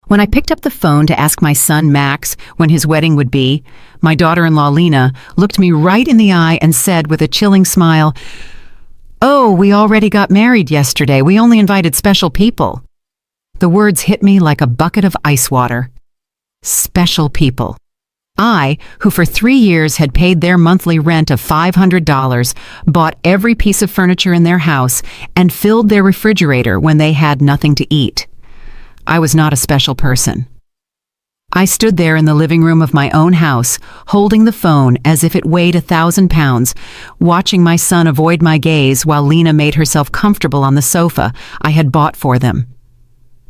When I picked up the phone to ask my son Max when his wedding would be, my daughter-in-law Lena looked me right in the eye and said with a chilling smile, "Oh, we already got married yesterday. We only invited special people." The words hit me like a bucket of ice water. Special people. I, who for 3 years had paid their monthly rent of $500, bought every piece of furniture in their house, and filled their refrigerator when they had nothing to eat. I was not a special person. I stood there in the living room of my own house, holding the phone as if it weighed 1,000 pounds, watching my son avoid my gaze while Lena made herself comfortable on the sofa I had bought for them.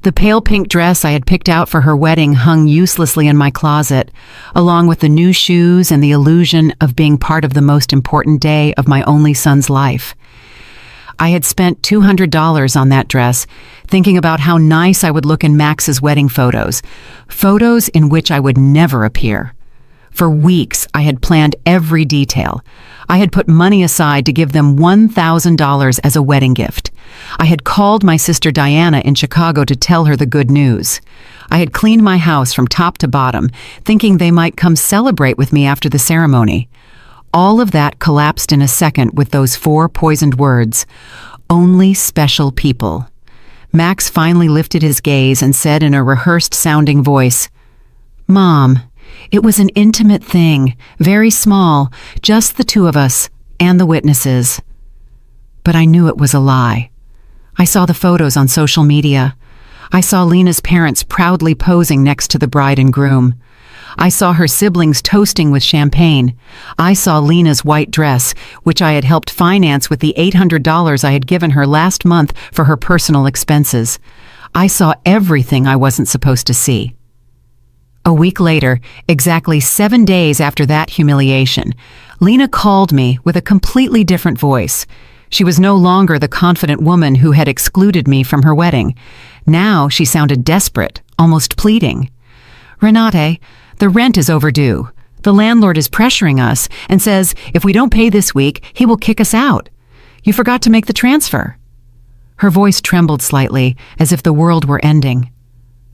The pale pink dress I had picked out for her wedding hung uselessly in my closet, along with the new shoes and the illusion of being part of the most important day of my only son's life. I had spent $200 on that dress, thinking about how nice I would look in Max's wedding photos in which I would never appear. For weeks, I had planned every detail. I had put money aside to give them $1,000 as a wedding gift. I had called my sister Diana in Chicago to tell her the good news. I had cleaned my house from top to bottom, thinking they might come celebrate with me after the ceremony. All of that collapsed in a second with those 4 poisoned words, "Only special people." Max finally lifted his gaze and said in a rehearsed-sounding voice, "Mom, it was an intimate thing, very small, just the 2 of us and the witnesses." But I knew it was a lie. I saw the photos on social media. I saw Lena's parents proudly posing next to the bride and groom. I saw her siblings toasting with champagne. I saw Lena's white dress, which I had helped finance with the $800 I had given her last month for her personal expenses. I saw everything I wasn't supposed to see. A week later, exactly 7 days after that humiliation, Lena called me with a completely different voice. She was no longer the confident woman who had excluded me from her wedding. Now she sounded desperate, almost pleading. "Renate, the rent is overdue. The landlord is pressuring us and says if we don't pay this week, he will kick us out. You forgot to make the transfer." Her voice trembled slightly, as if the world were ending.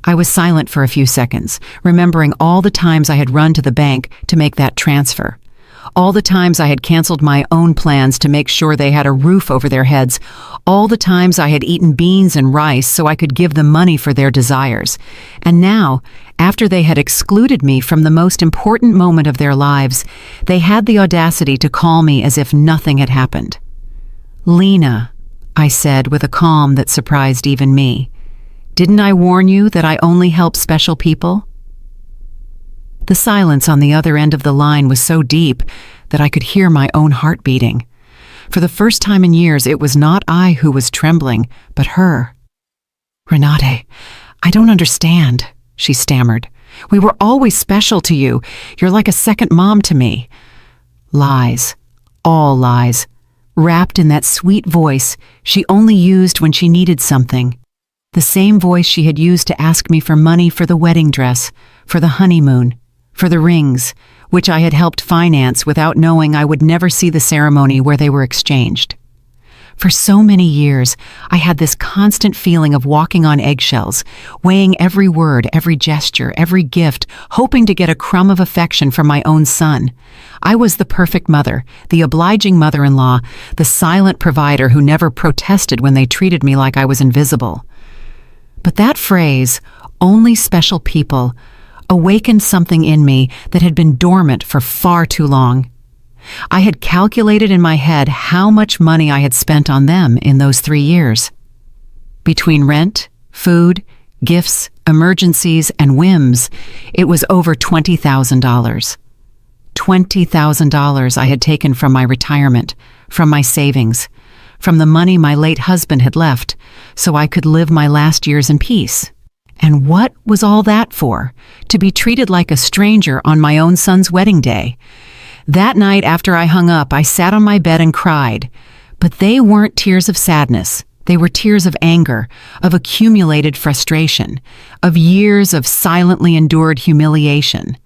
I was silent for a few seconds, remembering all the times I had run to the bank to make that transfer. All the times I had canceled my own plans to make sure they had a roof over their heads. All the times I had eaten beans and rice so I could give them money for their desires. And now, after they had excluded me from the most important moment of their lives, they had the audacity to call me as if nothing had happened. "Lena," I said with a calm that surprised even me, "didn't I warn you that I only help special people?" The silence on the other end of the line was so deep that I could hear my own heart beating. For the first time in years, it was not I who was trembling, but her. "Renate, I don't understand," she stammered. "We were always special to you. You're like a second mom to me." Lies. All lies. Wrapped in that sweet voice she only used when she needed something. The same voice she had used to ask me for money for the wedding dress, for the honeymoon, for the rings, which I had helped finance without knowing I would never see the ceremony where they were exchanged. For so many years, I had this constant feeling of walking on eggshells, weighing every word, every gesture, every gift, hoping to get a crumb of affection from my own son. I was the perfect mother, the obliging mother-in-law, the silent provider who never protested when they treated me like I was invisible. But that phrase, "only special people," awakened something in me that had been dormant for far too long. I had calculated in my head how much money I had spent on them in those 3 years. Between rent, food, gifts, emergencies, and whims, it was over $20,000. $20,000 I had taken from my retirement, from my savings, from the money my late husband had left, so I could live my last years in peace. And what was all that for? To be treated like a stranger on my own son's wedding day. That night after I hung up, I sat on my bed and cried. But they weren't tears of sadness. They were tears of anger, of accumulated frustration, of years of silently endured humiliation.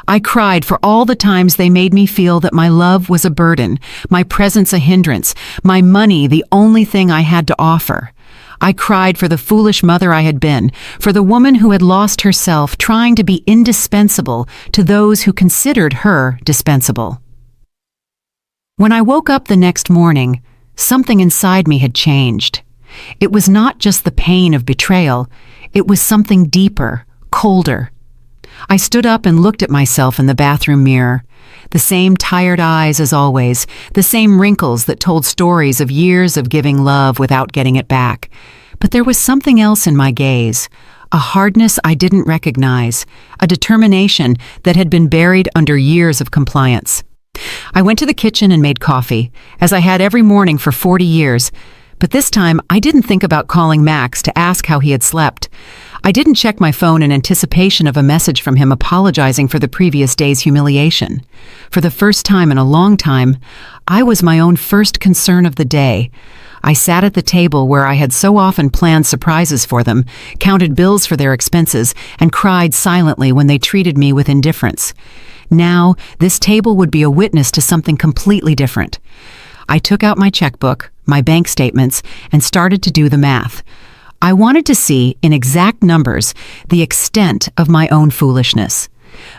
I cried for all the times they made me feel that my love was a burden, my presence a hindrance, my money the only thing I had to offer. I cried for the foolish mother I had been, for the woman who had lost herself trying to be indispensable to those who considered her dispensable. When I woke up the next morning, something inside me had changed. It was not just the pain of betrayal, it was something deeper, colder. I stood up and looked at myself in the bathroom mirror. The same tired eyes as always, the same wrinkles that told stories of years of giving love without getting it back. But there was something else in my gaze, a hardness I didn't recognize, a determination that had been buried under years of compliance. I went to the kitchen and made coffee, as I had every morning for 40 years, but this time I didn't think about calling Max to ask how he had slept. I didn't check my phone in anticipation of a message from him apologizing for the previous day's humiliation. For the first time in a long time, I was my own first concern of the day. I sat at the table where I had so often planned surprises for them, counted bills for their expenses, and cried silently when they treated me with indifference. Now, this table would be a witness to something completely different. I took out my checkbook, my bank statements, and started to do the math. I wanted to see, in exact numbers, the extent of my own foolishness.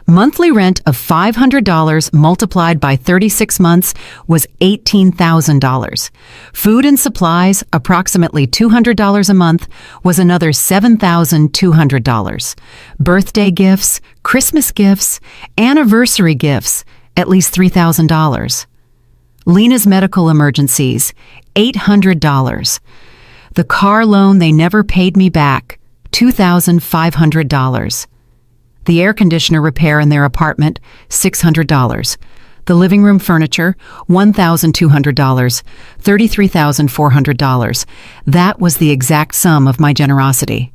Monthly rent of $500 multiplied by 36 months was $18,000. Food and supplies, approximately $200 a month, was another $7,200. Birthday gifts, Christmas gifts, anniversary gifts, at least $3,000. Lena's medical emergencies, $800. The car loan they never paid me back, $2,500. The air conditioner repair in their apartment, $600. The living room furniture, $1,200, $33,400. That was the exact sum of my generosity.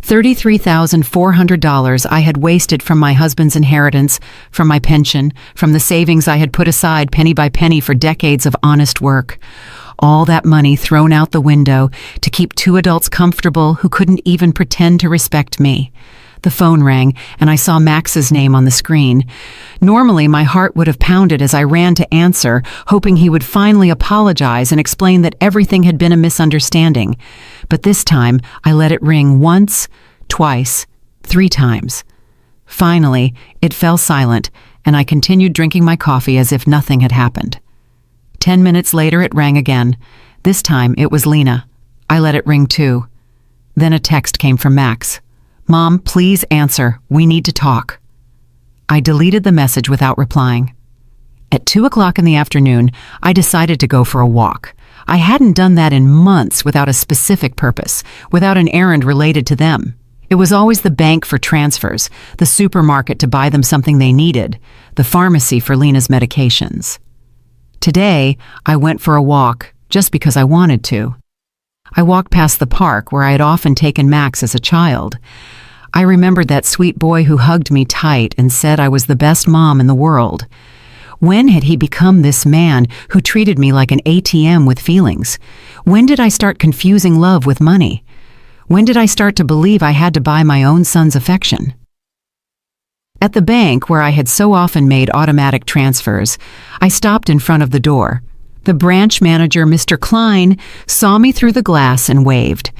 $33,400 I had wasted from my husband's inheritance, from my pension, from the savings I had put aside penny by penny for decades of honest work. All that money thrown out the window to keep two adults comfortable who couldn't even pretend to respect me. The phone rang, and I saw Max's name on the screen. Normally, my heart would have pounded as I ran to answer, hoping he would finally apologize and explain that everything had been a misunderstanding. But this time, I let it ring once, twice, 3 times. Finally, it fell silent, and I continued drinking my coffee as if nothing had happened. 10 minutes later, it rang again. This time, it was Lena. I let it ring too. Then a text came from Max. "Mom, please answer. We need to talk." I deleted the message without replying. At 2 o'clock in the afternoon, I decided to go for a walk. I hadn't done that in months without a specific purpose, without an errand related to them. It was always the bank for transfers, the supermarket to buy them something they needed, the pharmacy for Lena's medications. Today, I went for a walk just because I wanted to. I walked past the park where I had often taken Max as a child. I remembered that sweet boy who hugged me tight and said I was the best mom in the world. When had he become this man who treated me like an ATM with feelings? When did I start confusing love with money? When did I start to believe I had to buy my own son's affection? At the bank where I had so often made automatic transfers, I stopped in front of the door. The branch manager, Mr. Klein, saw me through the glass and waved.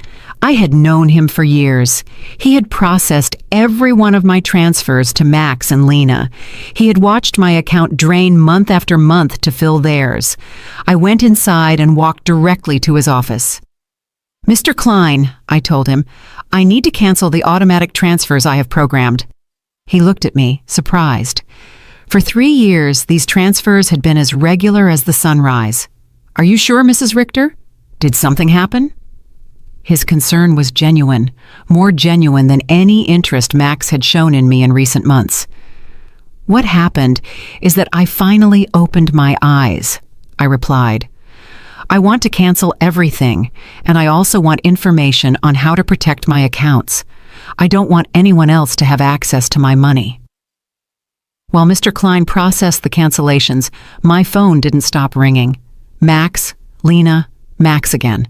I had known him for years. He had processed every one of my transfers to Max and Lena. He had watched my account drain month after month to fill theirs. I went inside and walked directly to his office. "Mr. Klein," I told him, "I need to cancel the automatic transfers I have programmed." He looked at me, surprised. For 3 years, these transfers had been as regular as the sunrise. "Are you sure, Mrs. Richter? Did something happen?" His concern was genuine, more genuine than any interest Max had shown in me in recent months. "What happened is that I finally opened my eyes," I replied. "I want to cancel everything, and I also want information on how to protect my accounts. I don't want anyone else to have access to my money." While Mr. Klein processed the cancellations, my phone didn't stop ringing. Max, Lena, Max again.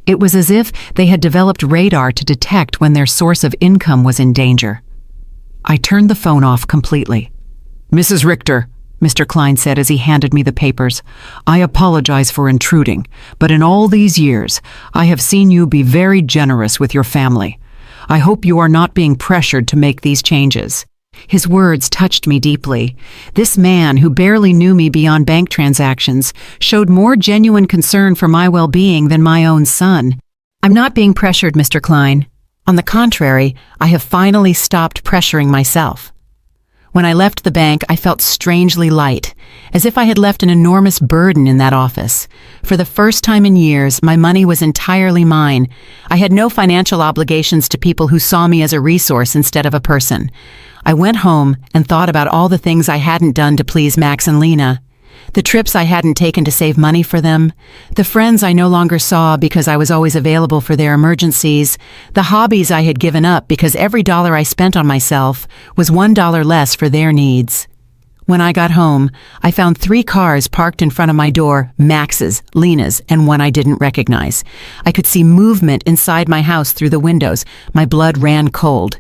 It was as if they had developed radar to detect when their source of income was in danger. I turned the phone off completely. "Mrs. Richter," Mr. Klein said as he handed me the papers. "I apologize for intruding, but in all these years, I have seen you be very generous with your family. I hope you are not being pressured to make these changes." His words touched me deeply. This man, who barely knew me beyond bank transactions, showed more genuine concern for my well-being than my own son. "I'm not being pressured, Mr. Klein. On the contrary, I have finally stopped pressuring myself." When I left the bank, I felt strangely light, as if I had left an enormous burden in that office. For the first time in years, my money was entirely mine. I had no financial obligations to people who saw me as a resource instead of a person. I went home and thought about all the things I hadn't done to please Max and Lena. The trips I hadn't taken to save money for them, the friends I no longer saw because I was always available for their emergencies, the hobbies I had given up because every dollar I spent on myself was $1 less for their needs. When I got home, I found 3 cars parked in front of my door, Max's, Lena's, and one I didn't recognize. I could see movement inside my house through the windows. My blood ran cold.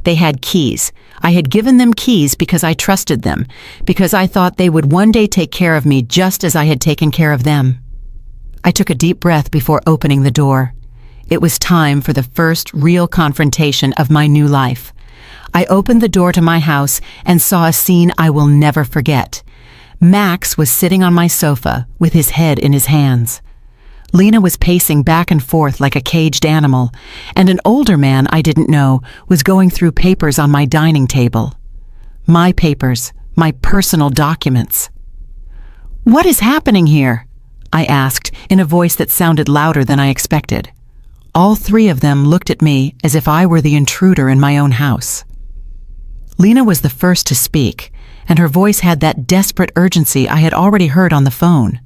They had keys. I had given them keys because I trusted them, because I thought they would one day take care of me just as I had taken care of them. I took a deep breath before opening the door. It was time for the first real confrontation of my new life. I opened the door to my house and saw a scene I will never forget. Max was sitting on my sofa with his head in his hands. Lena was pacing back and forth like a caged animal, and an older man I didn't know was going through papers on my dining table. My papers, my personal documents. "What is happening here?" I asked in a voice that sounded louder than I expected. All 3 of them looked at me as if I were the intruder in my own house. Lena was the first to speak, and her voice had that desperate urgency I had already heard on the phone.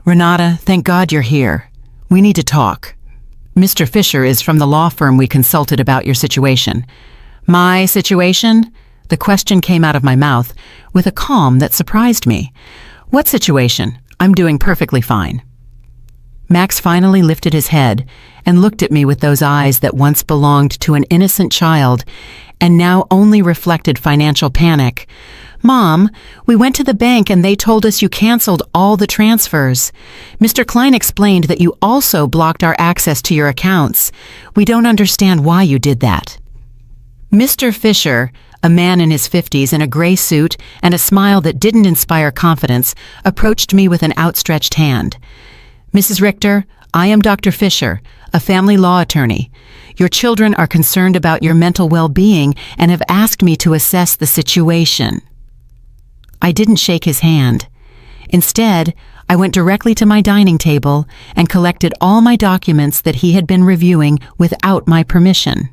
"Renata, thank God you're here. We need to talk. Mr. Fisher is from the law firm we consulted about your situation." "My situation?" The question came out of my mouth with a calm that surprised me. "What situation? I'm doing perfectly fine." Max finally lifted his head and looked at me with those eyes that once belonged to an innocent child and now only reflected financial panic. "Mom, we went to the bank and they told us you canceled all the transfers. Mr. Klein explained that you also blocked our access to your accounts. We don't understand why you did that." Mr. Fisher, a man in his 50s in a gray suit and a smile that didn't inspire confidence, approached me with an outstretched hand. "Mrs. Richter, I am Dr. Fisher, a family law attorney. Your children are concerned about your mental well-being and have asked me to assess the situation." I didn't shake his hand. Instead, I went directly to my dining table and collected all my documents that he had been reviewing without my permission.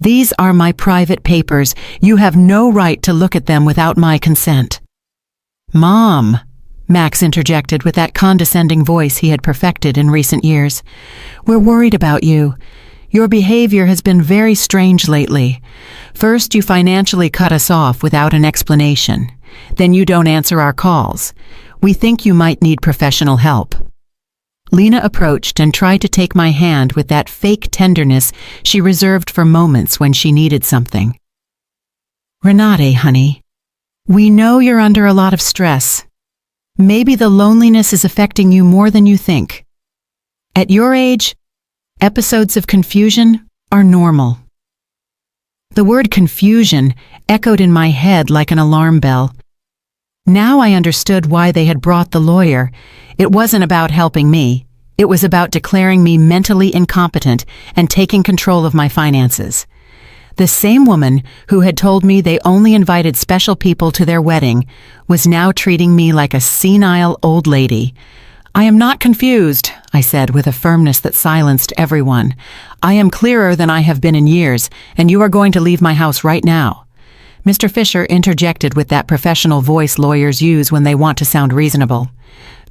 "These are my private papers. You have no right to look at them without my consent." "Mom," Max interjected with that condescending voice he had perfected in recent years, "we're worried about you. Your behavior has been very strange lately. First, you financially cut us off without an explanation. Then you don't answer our calls. We think you might need professional help." Lena approached and tried to take my hand with that fake tenderness she reserved for moments when she needed something. "Renate, honey, we know you're under a lot of stress. Maybe the loneliness is affecting you more than you think. At your age, episodes of confusion are normal." The word confusion echoed in my head like an alarm bell. Now I understood why they had brought the lawyer. It wasn't about helping me. It was about declaring me mentally incompetent and taking control of my finances. The same woman who had told me they only invited special people to their wedding was now treating me like a senile old lady. "I am not confused," I said with a firmness that silenced everyone. "I am clearer than I have been in years, and you are going to leave my house right now." Mr. Fisher interjected with that professional voice lawyers use when they want to sound reasonable.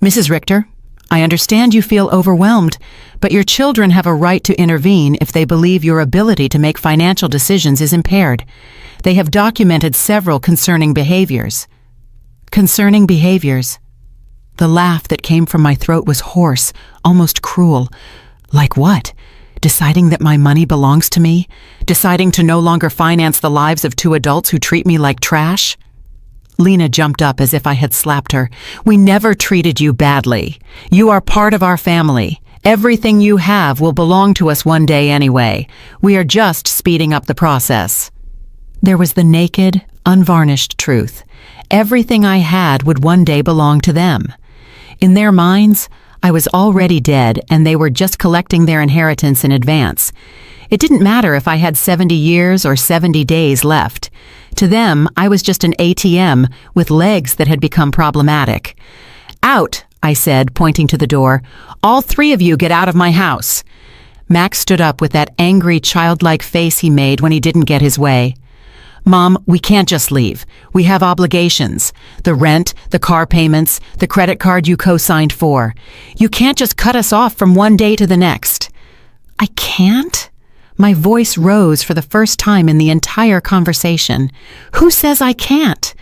"Mrs. Richter, I understand you feel overwhelmed, but your children have a right to intervene if they believe your ability to make financial decisions is impaired. They have documented several concerning behaviors." Concerning behaviors. The laugh that came from my throat was hoarse, almost cruel. Like what? Deciding that my money belongs to me? Deciding to no longer finance the lives of 2 adults who treat me like trash? Lena jumped up as if I had slapped her. "We never treated you badly. You are part of our family. Everything you have will belong to us one day anyway. We are just speeding up the process." There was the naked, unvarnished truth. Everything I had would one day belong to them. In their minds, I was already dead and they were just collecting their inheritance in advance. It didn't matter if I had 70 years or 70 days left. To them, I was just an ATM with legs that had become problematic. "Out," I said, pointing to the door. "All three of you get out of my house." Max stood up with that angry, childlike face he made when he didn't get his way. "Mom, we can't just leave. We have obligations. The rent, the car payments, the credit card you co-signed for. You can't just cut us off from one day to the next." "I can't?" My voice rose for the first time in the entire conversation. "Who says I can't?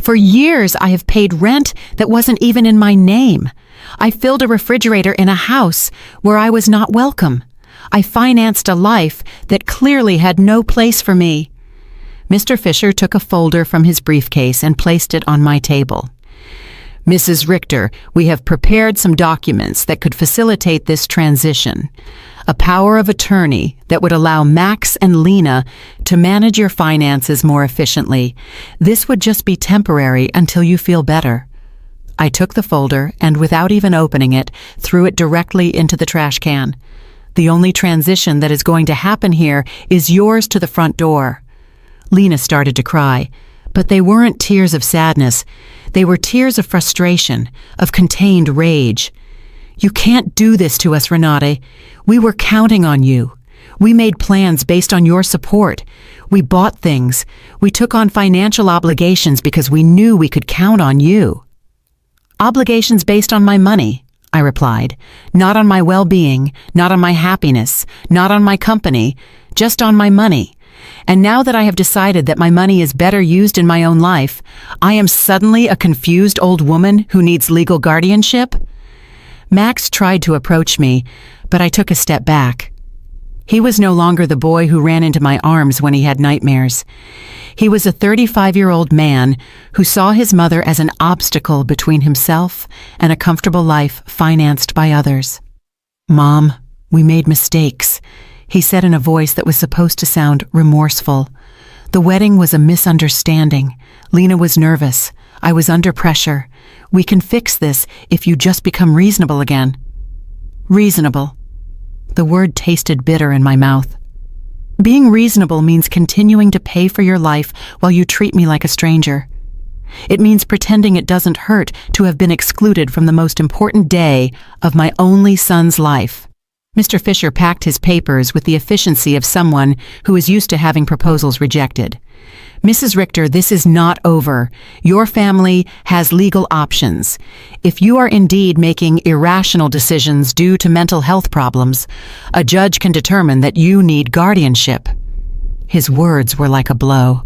For years I have paid rent that wasn't even in my name. I filled a refrigerator in a house where I was not welcome. I financed a life that clearly had no place for me." Mr. Fisher took a folder from his briefcase and placed it on my table. "Mrs. Richter, we have prepared some documents that could facilitate this transition. A power of attorney that would allow Max and Lena to manage your finances more efficiently. This would just be temporary until you feel better." I took the folder and, without even opening it, threw it directly into the trash can. "The only transition that is going to happen here is yours to the front door." Lena started to cry, but they weren't tears of sadness. They were tears of frustration, of contained rage. "You can't do this to us, Renate. We were counting on you. We made plans based on your support. We bought things. We took on financial obligations because we knew we could count on you." "Obligations based on my money," I replied. "Not on my well-being, not on my happiness, not on my company, just on my money. And now that I have decided that my money is better used in my own life, I am suddenly a confused old woman who needs legal guardianship?" Max tried to approach me, but I took a step back. He was no longer the boy who ran into my arms when he had nightmares. He was a 35-year-old man who saw his mother as an obstacle between himself and a comfortable life financed by others. "Mom, we made mistakes," he said in a voice that was supposed to sound remorseful. "The wedding was a misunderstanding. Lena was nervous. I was under pressure. We can fix this if you just become reasonable again." Reasonable. The word tasted bitter in my mouth. Being reasonable means continuing to pay for your life while you treat me like a stranger. It means pretending it doesn't hurt to have been excluded from the most important day of my only son's life. Mr. Fisher packed his papers with the efficiency of someone who is used to having proposals rejected. "Mrs. Richter, this is not over. Your family has legal options. If you are indeed making irrational decisions due to mental health problems, a judge can determine that you need guardianship." His words were like a blow.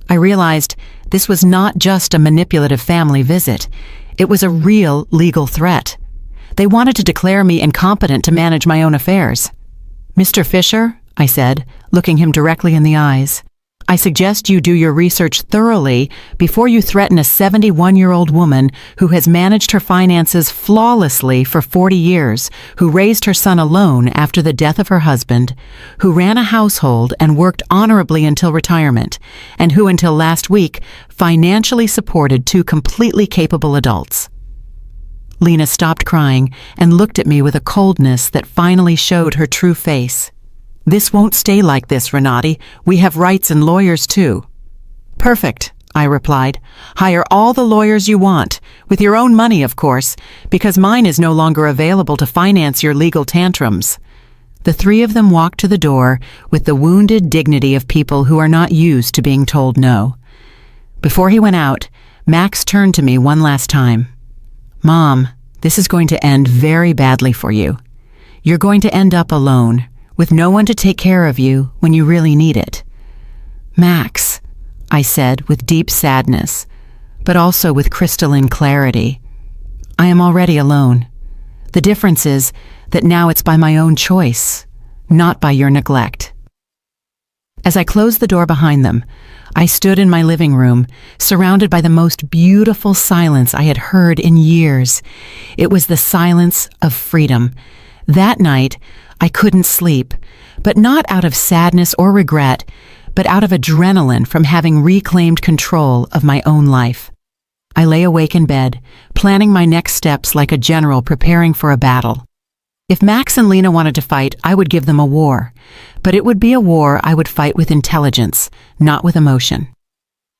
I realized this was not just a manipulative family visit. It was a real legal threat. They wanted to declare me incompetent to manage my own affairs. "Mr. Fisher," I said, looking him directly in the eyes, "I suggest you do your research thoroughly before you threaten a 71-year-old woman who has managed her finances flawlessly for 40 years, who raised her son alone after the death of her husband, who ran a household and worked honorably until retirement, and who until last week financially supported two completely capable adults." Lena stopped crying and looked at me with a coldness that finally showed her true face. "This won't stay like this, Renate. We have rights and lawyers too." "Perfect," I replied. "Hire all the lawyers you want, with your own money, of course, because mine is no longer available to finance your legal tantrums." The three of them walked to the door with the wounded dignity of people who are not used to being told no. Before he went out, Max turned to me one last time. "Mom, this is going to end very badly for you. You're going to end up alone, with no one to take care of you when you really need it." "Max," I said with deep sadness, but also with crystalline clarity, "I am already alone. The difference is that now it's by my own choice, not by your neglect." As I closed the door behind them, I stood in my living room, surrounded by the most beautiful silence I had heard in years. It was the silence of freedom. That night, I couldn't sleep, but not out of sadness or regret, but out of adrenaline from having reclaimed control of my own life. I lay awake in bed, planning my next steps like a general preparing for a battle. If Max and Lena wanted to fight, I would give them a war, but it would be a war I would fight with intelligence, not with emotion.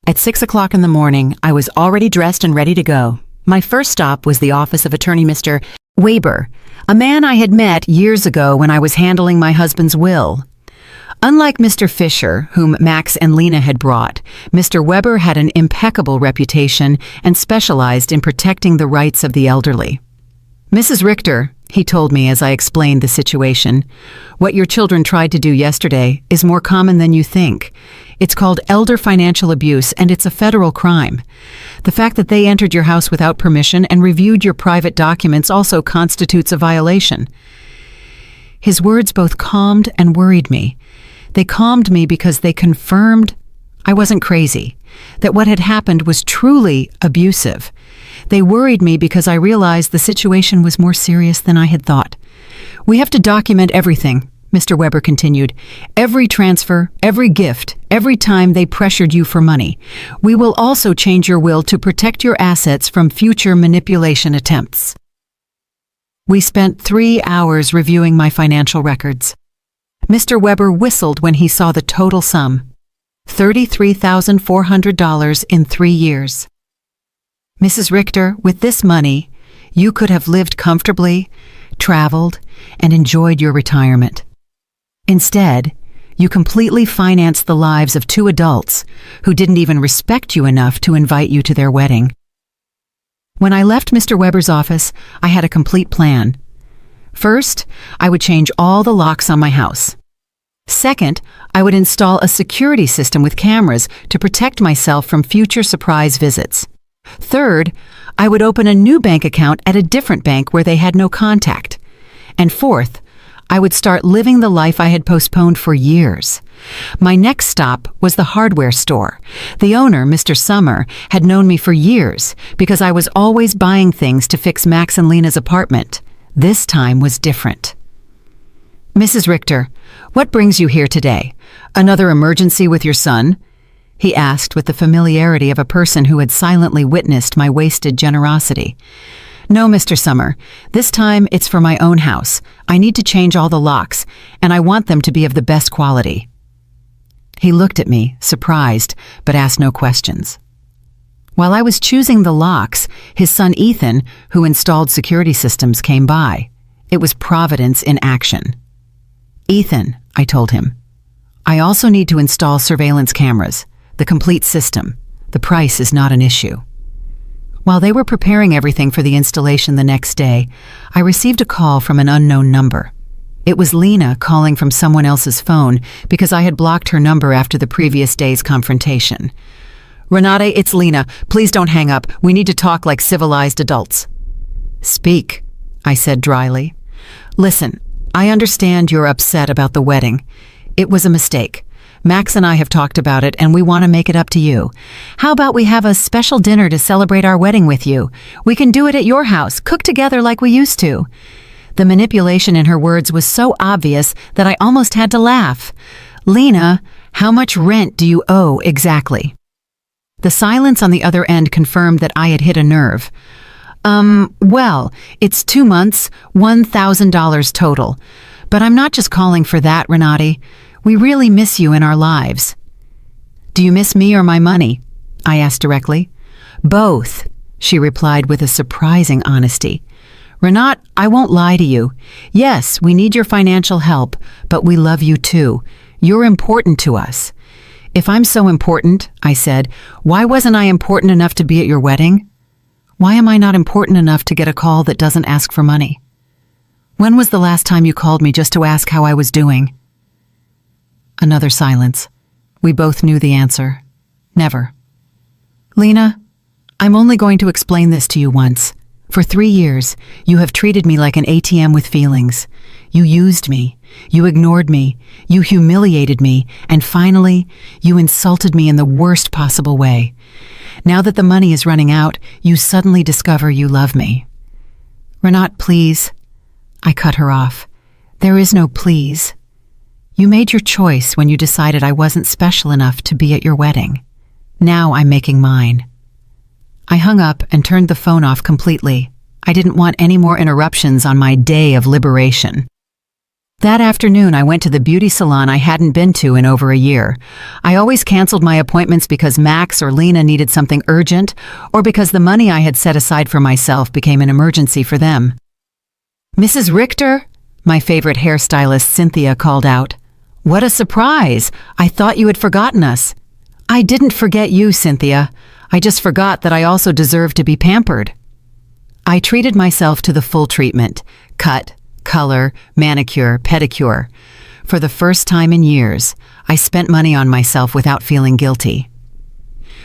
At 6 o'clock in the morning, I was already dressed and ready to go. My first stop was the office of attorney Mr. Weber, a man I had met years ago when I was handling my husband's will. Unlike Mr. Fisher, whom Max and Lena had brought, Mr. Weber had an impeccable reputation and specialized in protecting the rights of the elderly. "Mrs. Richter," he told me as I explained the situation, "what your children tried to do yesterday is more common than you think. It's called elder financial abuse, and it's a federal crime. The fact that they entered your house without permission and reviewed your private documents also constitutes a violation." His words both calmed and worried me. They calmed me because they confirmed I wasn't crazy, that what had happened was truly abusive. They worried me because I realized the situation was more serious than I had thought. "We have to document everything," Mr. Weber continued. "Every transfer, every gift, every time they pressured you for money. We will also change your will to protect your assets from future manipulation attempts." We spent 3 hours reviewing my financial records. Mr. Weber whistled when he saw the total sum. $33,400 in 3 years. "Mrs. Richter, with this money, you could have lived comfortably, traveled, and enjoyed your retirement. Instead, you completely financed the lives of 2 adults who didn't even respect you enough to invite you to their wedding." When I left Mr. Weber's office, I had a complete plan. First, I would change all the locks on my house. Second, I would install a security system with cameras to protect myself from future surprise visits. Third, I would open a new bank account at a different bank where they had no contact. And fourth, I would start living the life I had postponed for years. My next stop was the hardware store. The owner, Mr. Summer, had known me for years because I was always buying things to fix Max and Lena's apartment. This time was different. "Mrs. Richter, what brings you here today? Another emergency with your son?" he asked with the familiarity of a person who had silently witnessed my wasted generosity. "No, Mr. Summer. This time it's for my own house. I need to change all the locks, and I want them to be of the best quality." He looked at me, surprised, but asked no questions. While I was choosing the locks, his son Ethan, who installed security systems, came by. It was Providence in action. "Ethan," I told him, "I also need to install surveillance cameras, the complete system. The price is not an issue." While they were preparing everything for the installation the next day, I received a call from an unknown number. It was Lena calling from someone else's phone because I had blocked her number after the previous day's confrontation. "Renate, it's Lena. Please don't hang up. We need to talk like civilized adults." "Speak," I said dryly. "Listen, I understand you're upset about the wedding. It was a mistake. Max and I have talked about it, and we want to make it up to you. How about we have a special dinner to celebrate our wedding with you? We can do it at your house, cook together like we used to." The manipulation in her words was so obvious that I almost had to laugh. "Lena, how much rent do you owe exactly?" The silence on the other end confirmed that I had hit a nerve. Well, it's 2 months, $1,000 total. But I'm not just calling for that, Renate. We really miss you in our lives." "Do you miss me or my money?" I asked directly. "Both," she replied with a surprising honesty. "Renate, I won't lie to you. Yes, we need your financial help, but we love you too. You're important to us." "If I'm so important," I said, "why wasn't I important enough to be at your wedding? Why am I not important enough to get a call that doesn't ask for money? When was the last time you called me just to ask how I was doing?" Another silence. We both knew the answer. Never. "Lena, I'm only going to explain this to you once. For 3 years, you have treated me like an ATM with feelings. You used me. You ignored me. You humiliated me. And finally, you insulted me in the worst possible way. Now that the money is running out, you suddenly discover you love me. Renat, please. I cut her off. There is no please. You made your choice when you decided I wasn't special enough to be at your wedding. Now I'm making mine. I hung up and turned the phone off completely. I didn't want any more interruptions on my day of liberation. That afternoon, I went to the beauty salon I hadn't been to in over a year. I always canceled my appointments because Max or Lena needed something urgent, or because the money I had set aside for myself became an emergency for them. "Mrs. Richter?" my favorite hairstylist Cynthia called out. "What a surprise! I thought you had forgotten us." "I didn't forget you, Cynthia. I just forgot that I also deserve to be pampered." I treated myself to the full treatment: cut, color, manicure, pedicure. For the first time in years, I spent money on myself without feeling guilty.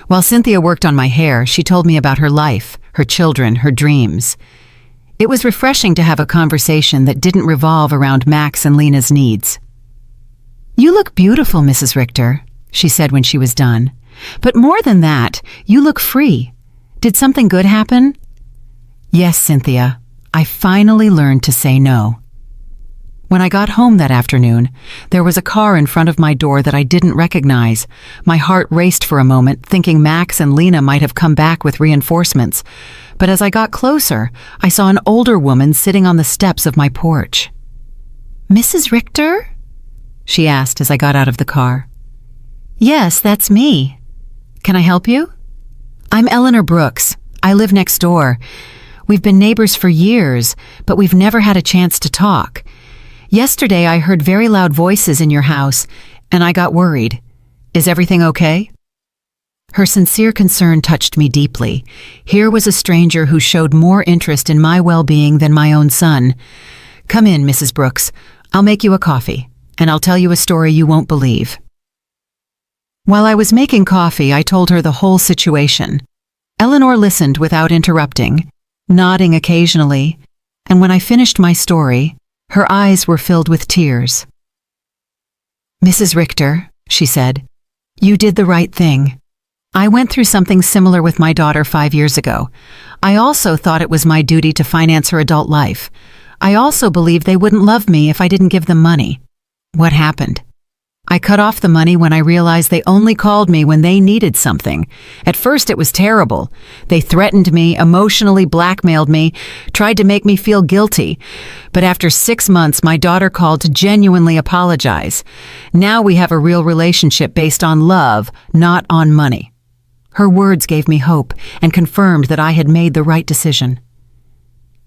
While Cynthia worked on my hair, she told me about her life, her children, her dreams. It was refreshing to have a conversation that didn't revolve around Max and Lena's needs. "You look beautiful, Mrs. Richter," she said when she was done. "But more than that, you look free. Did something good happen?" "Yes, Cynthia. I finally learned to say no." When I got home that afternoon, there was a car in front of my door that I didn't recognize. My heart raced for a moment, thinking Max and Lena might have come back with reinforcements. But as I got closer, I saw an older woman sitting on the steps of my porch. "Mrs. Richter?" she asked as I got out of the car. "Yes, that's me. Can I help you?" "I'm Eleanor Brooks. I live next door. We've been neighbors for years, but we've never had a chance to talk. Yesterday I heard very loud voices in your house, and I got worried. Is everything okay?" Her sincere concern touched me deeply. Here was a stranger who showed more interest in my well-being than my own son. "Come in, Mrs. Brooks. I'll make you a coffee, and I'll tell you a story you won't believe." While I was making coffee, I told her the whole situation. Eleanor listened without interrupting, nodding occasionally, and when I finished my story, her eyes were filled with tears. "Mrs. Richter," she said, "you did the right thing. I went through something similar with my daughter 5 years ago. I also thought it was my duty to finance her adult life. I also believed they wouldn't love me if I didn't give them money. What happened? I cut off the money when I realized they only called me when they needed something. At first it was terrible. They threatened me, emotionally blackmailed me, tried to make me feel guilty. But after 6 months, my daughter called to genuinely apologize. Now we have a real relationship based on love, not on money." Her words gave me hope and confirmed that I had made the right decision.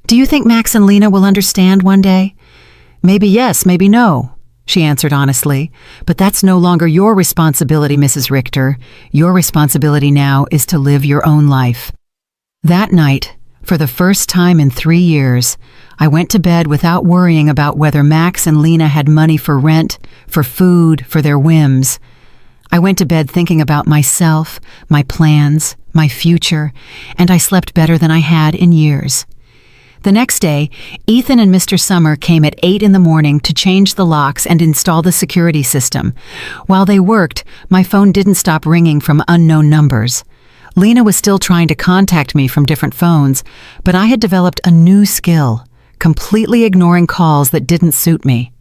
"Do you think Max and Lena will understand one day?" "Maybe yes, maybe no," she answered honestly. "But that's no longer your responsibility, Mrs. Richter. Your responsibility now is to live your own life." That night, for the first time in 3 years, I went to bed without worrying about whether Max and Lena had money for rent, for food, for their whims. I went to bed thinking about myself, my plans, my future, and I slept better than I had in years. The next day, Ethan and Mr. Summer came at 8 in the morning to change the locks and install the security system. While they worked, my phone didn't stop ringing from unknown numbers. Lena was still trying to contact me from different phones, but I had developed a new skill, completely ignoring calls that didn't suit me.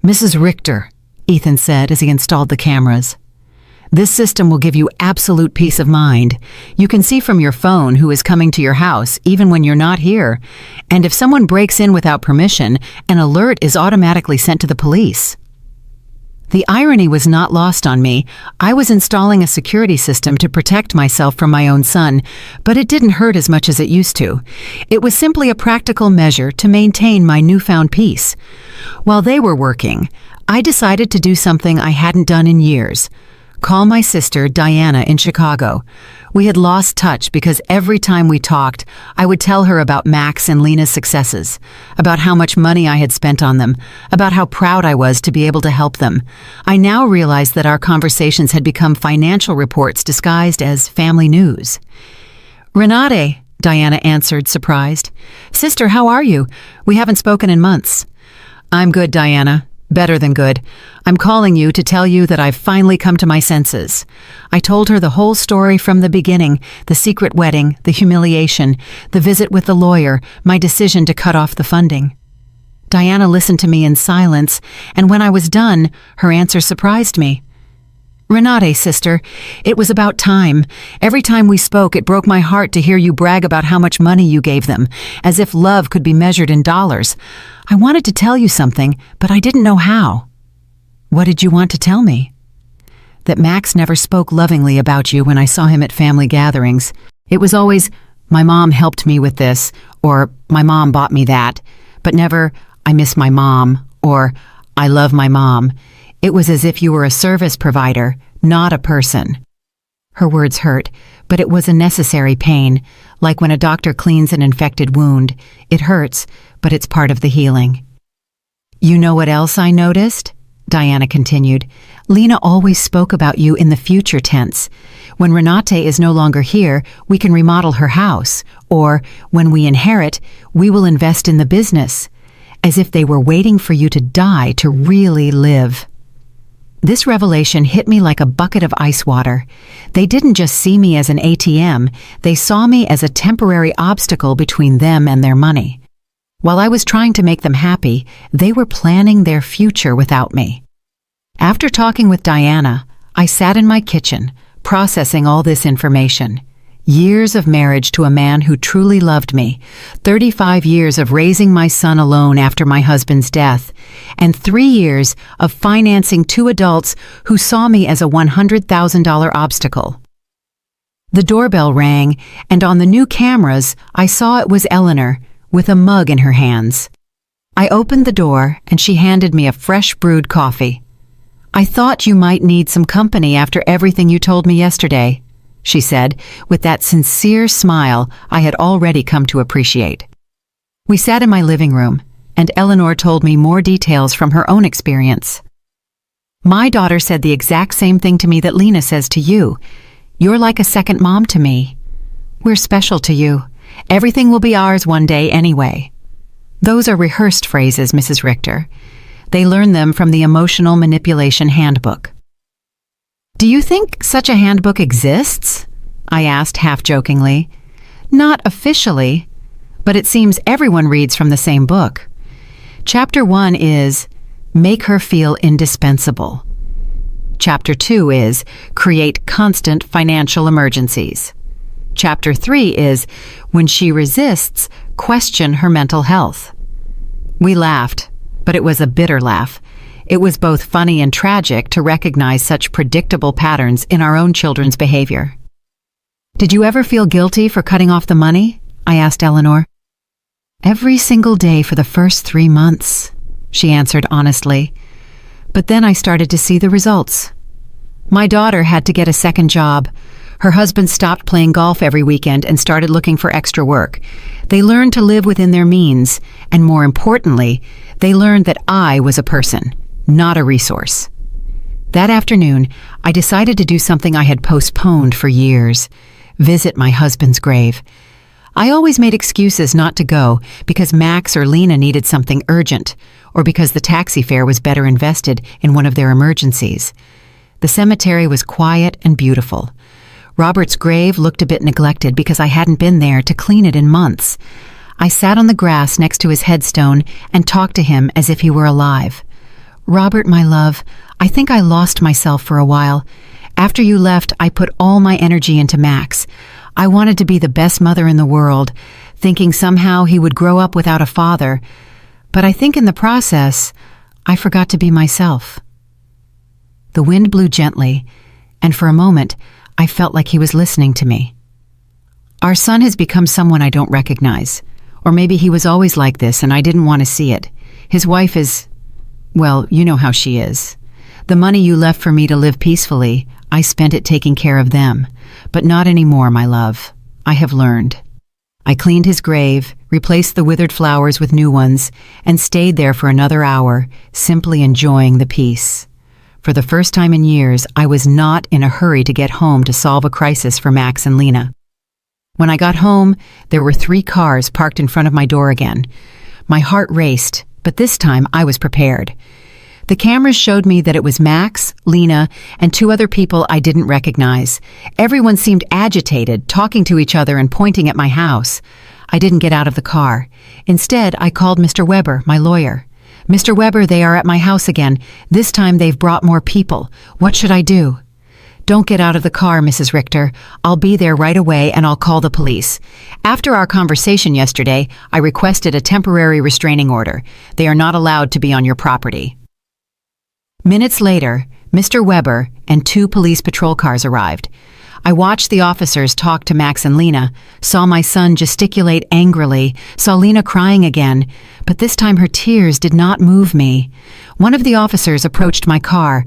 "Mrs. Richter," Ethan said as he installed the cameras. "This system will give you absolute peace of mind. You can see from your phone who is coming to your house, even when you're not here. And if someone breaks in without permission, an alert is automatically sent to the police." The irony was not lost on me. I was installing a security system to protect myself from my own son, but it didn't hurt as much as it used to. It was simply a practical measure to maintain my newfound peace. While they were working, I decided to do something I hadn't done in years: call my sister, Diana, in Chicago. We had lost touch because every time we talked, I would tell her about Max and Lena's successes, about how much money I had spent on them, about how proud I was to be able to help them. I now realized that our conversations had become financial reports disguised as family news. "Renate," Diana answered, surprised. "Sister, how are you? We haven't spoken in months." "I'm good, Diana. Better than good. I'm calling you to tell you that I've finally come to my senses." I told her the whole story from the beginning, the secret wedding, the humiliation, the visit with the lawyer, my decision to cut off the funding. Diana listened to me in silence, and when I was done, her answer surprised me. "Renate, sister, it was about time. Every time we spoke, it broke my heart to hear you brag about how much money you gave them, as if love could be measured in dollars. I wanted to tell you something, but I didn't know how." "What did you want to tell me?" "That Max never spoke lovingly about you when I saw him at family gatherings. It was always, 'My mom helped me with this,' or 'My mom bought me that,' but never, 'I miss my mom,' or 'I love my mom.' It was as if you were a service provider, not a person." Her words hurt, but it was a necessary pain, like when a doctor cleans an infected wound. It hurts, but it's part of the healing. "You know what else I noticed?" Diana continued. "Lena always spoke about you in the future tense. When Renate is no longer here, we can remodel her house, or when we inherit, we will invest in the business, as if they were waiting for you to die to really live." This revelation hit me like a bucket of ice water. They didn't just see me as an ATM, they saw me as a temporary obstacle between them and their money. While I was trying to make them happy, they were planning their future without me. After talking with Diana, I sat in my kitchen, processing all this information. Years of marriage to a man who truly loved me, 35 years of raising my son alone after my husband's death, and 3 years of financing 2 adults who saw me as a $100,000 obstacle. The doorbell rang, and on the new cameras, I saw it was Eleanor, with a mug in her hands. I opened the door, and she handed me a fresh brewed coffee. "I thought you might need some company after everything you told me yesterday," she said, with that sincere smile I had already come to appreciate. We sat in my living room, and Eleanor told me more details from her own experience. "My daughter said the exact same thing to me that Lena says to you. You're like a second mom to me. We're special to you. Everything will be ours one day anyway." Those are rehearsed phrases, Mrs. Richter. They learn them from the Emotional Manipulation Handbook. "Do you think such a handbook exists?" I asked half-jokingly. "Not officially, but it seems everyone reads from the same book. Chapter 1 is, Make her feel indispensable. Chapter 2 is, Create constant financial emergencies. Chapter 3 is, When she resists, question her mental health." We laughed, but it was a bitter laugh. It was both funny and tragic to recognize such predictable patterns in our own children's behavior. "Did you ever feel guilty for cutting off the money?" I asked Eleanor. "Every single day for the first 3 months," she answered honestly. "But then I started to see the results. My daughter had to get a second job. Her husband stopped playing golf every weekend and started looking for extra work. They learned to live within their means, and more importantly, they learned that I was a person, not a resource. That afternoon, I decided to do something I had postponed for years: visit my husband's grave. I always made excuses not to go because Max or Lena needed something urgent, or because the taxi fare was better invested in one of their emergencies. The cemetery was quiet and beautiful. Robert's grave looked a bit neglected because I hadn't been there to clean it in months. I sat on the grass next to his headstone and talked to him as if he were alive. "Robert, my love, I think I lost myself for a while. After you left, I put all my energy into Max. I wanted to be the best mother in the world, thinking somehow he would grow up without a father. But I think in the process, I forgot to be myself." The wind blew gently, and for a moment, I felt like he was listening to me. "Our son has become someone I don't recognize. Or maybe he was always like this and I didn't want to see it. His wife is, well, you know how she is. The money you left for me to live peacefully, I spent it taking care of them. But not anymore, my love. I have learned." I cleaned his grave, replaced the withered flowers with new ones, and stayed there for another hour, simply enjoying the peace. For the first time in years, I was not in a hurry to get home to solve a crisis for Max and Lena. When I got home, there were 3 cars parked in front of my door again. My heart raced, but this time I was prepared. The cameras showed me that it was Max, Lena, and 2 other people I didn't recognize. Everyone seemed agitated, talking to each other and pointing at my house. I didn't get out of the car. Instead, I called Mr. Weber, my lawyer. "Mr. Weber, they are at my house again. This time they've brought more people. What should I do?" "Don't get out of the car, Mrs. Richter. I'll be there right away and I'll call the police. After our conversation yesterday, I requested a temporary restraining order. They are not allowed to be on your property." Minutes later, Mr. Weber and 2 police patrol cars arrived. I watched the officers talk to Max and Lena, saw my son gesticulate angrily, saw Lena crying again, but this time her tears did not move me. One of the officers approached my car.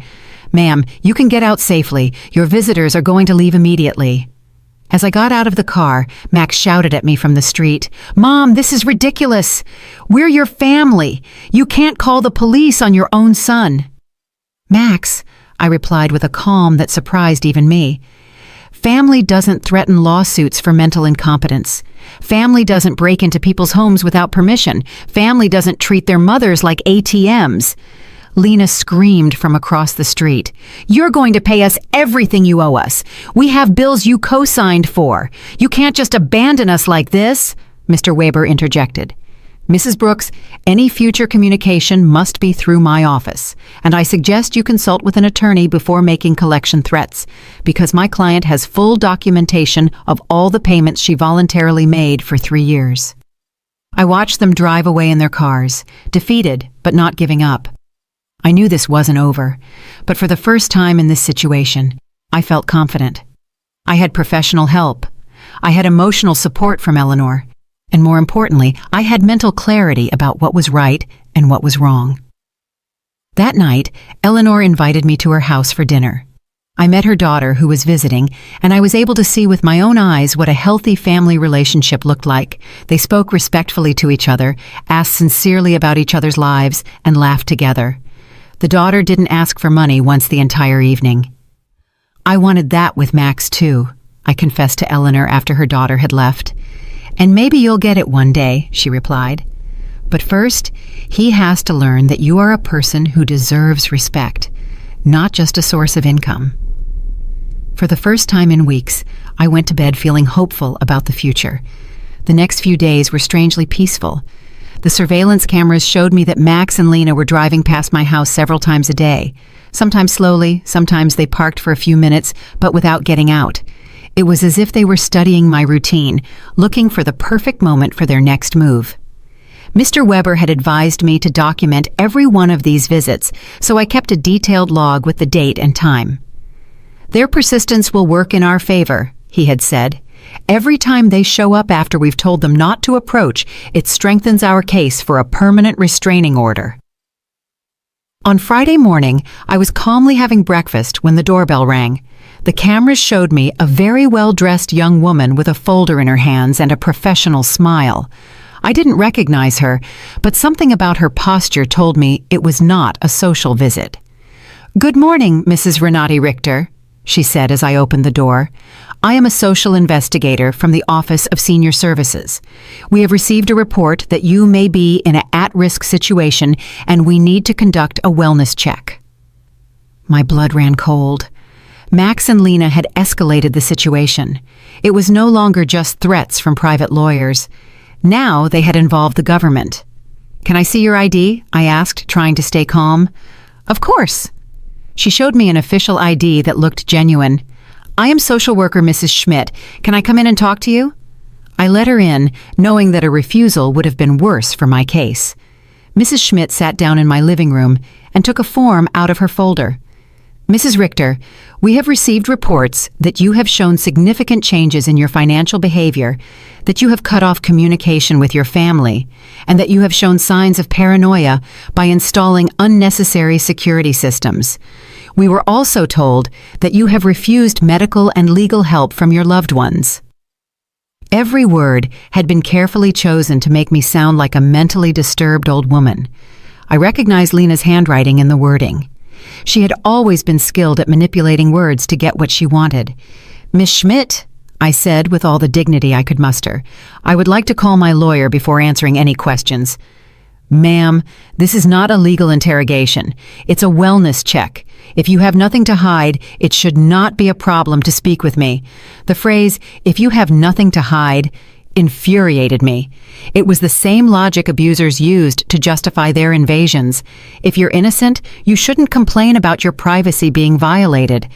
"Ma'am, you can get out safely. Your visitors are going to leave immediately." As I got out of the car, Max shouted at me from the street, "Mom, this is ridiculous. We're your family. You can't call the police on your own son." "Max," I replied with a calm that surprised even me. "Family doesn't threaten lawsuits for mental incompetence. Family doesn't break into people's homes without permission. Family doesn't treat their mothers like ATMs. Lena screamed from across the street. "You're going to pay us everything you owe us. We have bills you co-signed for. You can't just abandon us like this," Mr. Weber interjected. "Mrs. Brooks, any future communication must be through my office, and I suggest you consult with an attorney before making collection threats, because my client has full documentation of all the payments she voluntarily made for 3 years." I watched them drive away in their cars, defeated but not giving up. I knew this wasn't over, but for the first time in this situation, I felt confident. I had professional help. I had emotional support from Eleanor. And more importantly, I had mental clarity about what was right and what was wrong. That night, Eleanor invited me to her house for dinner. I met her daughter who was visiting, and I was able to see with my own eyes what a healthy family relationship looked like. They spoke respectfully to each other, asked sincerely about each other's lives, and laughed together. The daughter didn't ask for money once the entire evening. "I wanted that with Max too," I confessed to Eleanor after her daughter had left. "And maybe you'll get it one day," she replied. "But first, he has to learn that you are a person who deserves respect, not just a source of income." For the first time in weeks, I went to bed feeling hopeful about the future. The next few days were strangely peaceful. The surveillance cameras showed me that Max and Lena were driving past my house several times a day. Sometimes slowly, sometimes they parked for a few minutes, but without getting out. It was as if they were studying my routine, looking for the perfect moment for their next move. Mr. Weber had advised me to document every one of these visits, so I kept a detailed log with the date and time. "Their persistence will work in our favor," he had said. "Every time they show up after we've told them not to approach, it strengthens our case for a permanent restraining order." On Friday morning, I was calmly having breakfast when the doorbell rang. The cameras showed me a very well-dressed young woman with a folder in her hands and a professional smile. I didn't recognize her, but something about her posture told me it was not a social visit. "Good morning, Mrs. Renati Richter," she said as I opened the door. "I am a social investigator from the Office of Senior Services. We have received a report that you may be in an at-risk situation and we need to conduct a wellness check." My blood ran cold. Max and Lena had escalated the situation. It was no longer just threats from private lawyers. Now they had involved the government. "Can I see your ID?" I asked, trying to stay calm. "Of course." She showed me an official ID that looked genuine. "I am social worker Mrs. Schmidt. Can I come in and talk to you?" I let her in, knowing that a refusal would have been worse for my case. Mrs. Schmidt sat down in my living room and took a form out of her folder. "Mrs. Richter, we have received reports that you have shown significant changes in your financial behavior, that you have cut off communication with your family, and that you have shown signs of paranoia by installing unnecessary security systems. We were also told that you have refused medical and legal help from your loved ones." Every word had been carefully chosen to make me sound like a mentally disturbed old woman. I recognized Lena's handwriting in the wording. She had always been skilled at manipulating words to get what she wanted. "Miss Schmidt," I said with all the dignity I could muster. "I would like to call my lawyer before answering any questions." "Ma'am, this is not a legal interrogation. It's a wellness check. If you have nothing to hide, it should not be a problem to speak with me." The phrase, "if you have nothing to hide," infuriated me. It was the same logic abusers used to justify their invasions. If you're innocent, you shouldn't complain about your privacy being violated.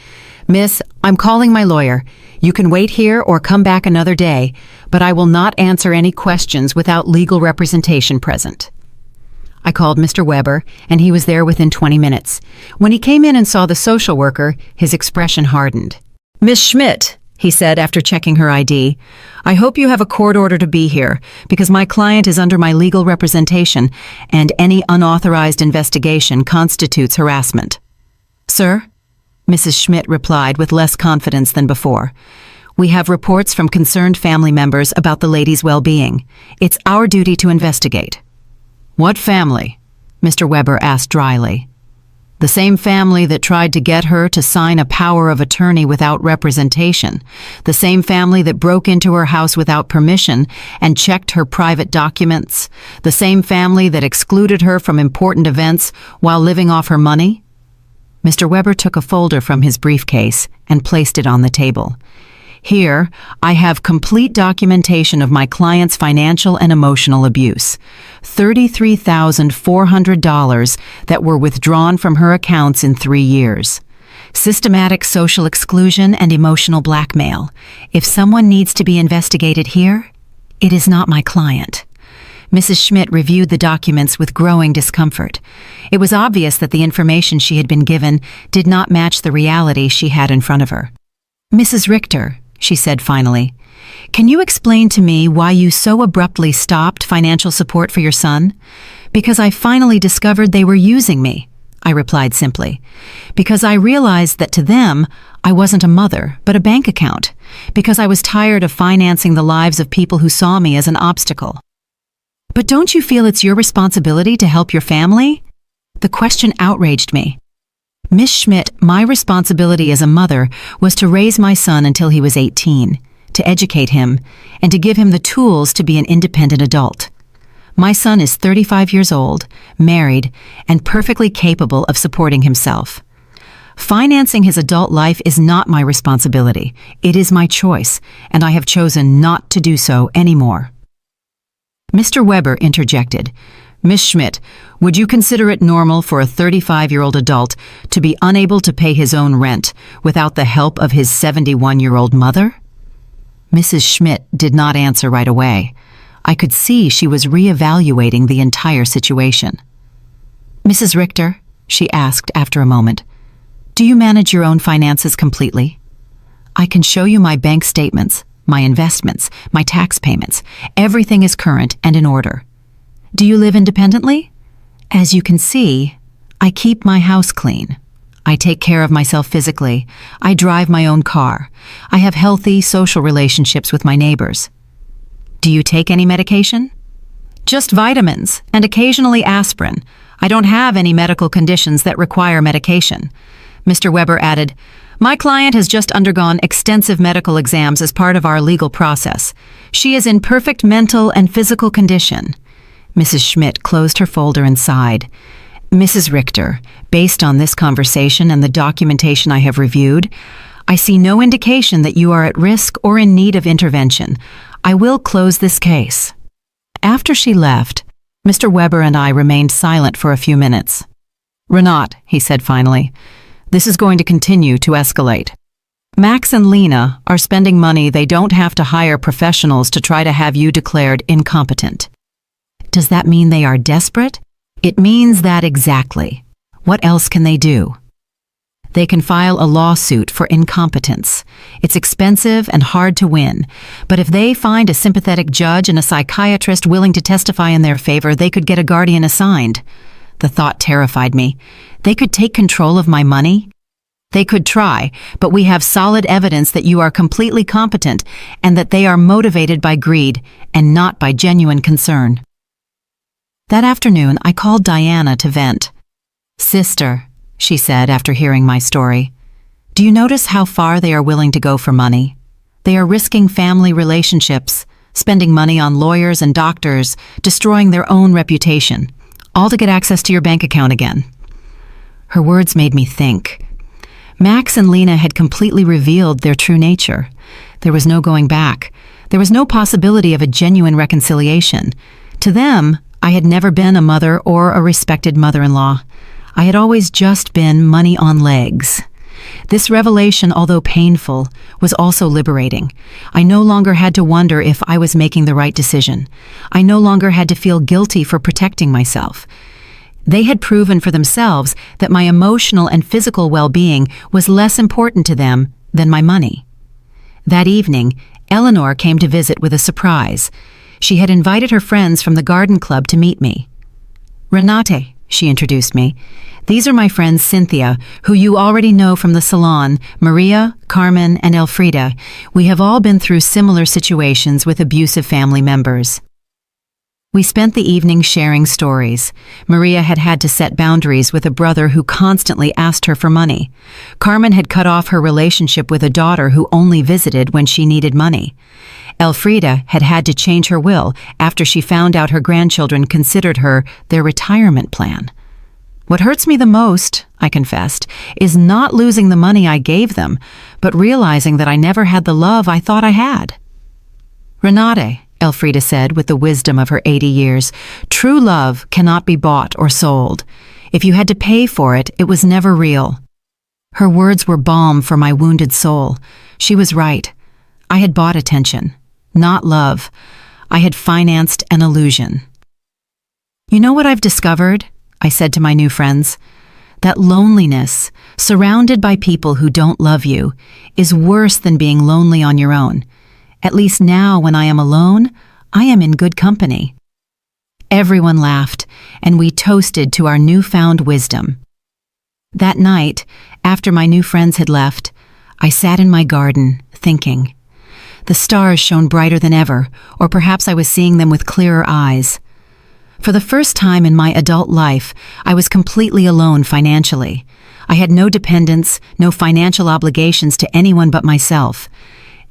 "Miss, I'm calling my lawyer. You can wait here or come back another day, but I will not answer any questions without legal representation present." I called Mr. Weber, and he was there within 20 minutes. When he came in and saw the social worker, his expression hardened. "Miss Schmidt," he said after checking her ID, "I hope you have a court order to be here, because my client is under my legal representation, and any unauthorized investigation constitutes harassment." "Sir?" Mrs. Schmidt replied with less confidence than before. "We have reports from concerned family members about the lady's well-being. It's our duty to investigate." "What family?" Mr. Weber asked dryly. "The same family that tried to get her to sign a power of attorney without representation. The same family that broke into her house without permission and checked her private documents. The same family that excluded her from important events while living off her money." Mr. Weber took a folder from his briefcase and placed it on the table. "Here, I have complete documentation of my client's financial and emotional abuse. $33,400 that were withdrawn from her accounts in 3 years. Systematic social exclusion and emotional blackmail. If someone needs to be investigated here, it is not my client." Mrs. Schmidt reviewed the documents with growing discomfort. It was obvious that the information she had been given did not match the reality she had in front of her. "Mrs. Richter," she said finally, "can you explain to me why you so abruptly stopped financial support for your son?" "Because I finally discovered they were using me," I replied simply. "Because I realized that to them, I wasn't a mother, but a bank account. Because I was tired of financing the lives of people who saw me as an obstacle." "But don't you feel it's your responsibility to help your family?" The question outraged me. "Miss Schmidt, my responsibility as a mother was to raise my son until he was 18, to educate him, and to give him the tools to be an independent adult. My son is 35 years old, married, and perfectly capable of supporting himself. Financing his adult life is not my responsibility. It is my choice, and I have chosen not to do so anymore." Mr. Weber interjected. "Miss Schmidt, would you consider it normal for a 35-year-old adult to be unable to pay his own rent without the help of his 71-year-old mother?" Mrs. Schmidt did not answer right away. I could see she was reevaluating the entire situation. "Mrs. Richter," she asked after a moment, "do you manage your own finances completely? I can show you my bank statements, my investments, my tax payments. Everything is current and in order. Do you live independently? As you can see, I keep my house clean. I take care of myself physically. I drive my own car. I have healthy social relationships with my neighbors. Do you take any medication?" "Just vitamins and occasionally aspirin. I don't have any medical conditions that require medication." Mr. Weber added, "My client has just undergone extensive medical exams as part of our legal process. She is in perfect mental and physical condition." Mrs. Schmidt closed her folder and sighed. "Mrs. Richter, based on this conversation and the documentation I have reviewed, I see no indication that you are at risk or in need of intervention. I will close this case." After she left, Mr. Weber and I remained silent for a few minutes. "Renat," he said finally, "this is going to continue to escalate. Max and Lena are spending money they don't have to hire professionals to try to have you declared incompetent. Does that mean they are desperate? It means that exactly. What else can they do? They can file a lawsuit for incompetence. It's expensive and hard to win, but if they find a sympathetic judge and a psychiatrist willing to testify in their favor, they could get a guardian assigned." The thought terrified me. They could take control of my money? "They could try, but we have solid evidence that you are completely competent and that they are motivated by greed and not by genuine concern." That afternoon, I called Diana to vent. "Sister," she said after hearing my story, "do you notice how far they are willing to go for money? They are risking family relationships, spending money on lawyers and doctors, destroying their own reputation, all to get access to your bank account again." Her words made me think. Max and Lena had completely revealed their true nature. There was no going back. There was no possibility of a genuine reconciliation. To them, I had never been a mother or a respected mother-in-law. I had always just been money on legs. This revelation, although painful, was also liberating. I no longer had to wonder if I was making the right decision. I no longer had to feel guilty for protecting myself. They had proven for themselves that my emotional and physical well-being was less important to them than my money. That evening, Eleanor came to visit with a surprise. She had invited her friends from the garden club to meet me. "Renate," she introduced me. "These are my friends Cynthia, who you already know from the salon, Maria, Carmen, and Elfrida. We have all been through similar situations with abusive family members." We spent the evening sharing stories. Maria had had to set boundaries with a brother who constantly asked her for money. Carmen had cut off her relationship with a daughter who only visited when she needed money. Elfrida had had to change her will after she found out her grandchildren considered her their retirement plan. "What hurts me the most," I confessed, "is not losing the money I gave them, but realizing that I never had the love I thought I had." "Renate," Elfrida said with the wisdom of her 80 years, "true love cannot be bought or sold. If you had to pay for it, it was never real." Her words were balm for my wounded soul. She was right. I had bought attention, not love. I had financed an illusion. "You know what I've discovered?" I said to my new friends. "That loneliness, surrounded by people who don't love you, is worse than being lonely on your own. At least now, when I am alone, I am in good company." Everyone laughed, and we toasted to our newfound wisdom. That night, after my new friends had left, I sat in my garden, thinking. The stars shone brighter than ever, or perhaps I was seeing them with clearer eyes. For the first time in my adult life, I was completely alone financially. I had no dependents, no financial obligations to anyone but myself.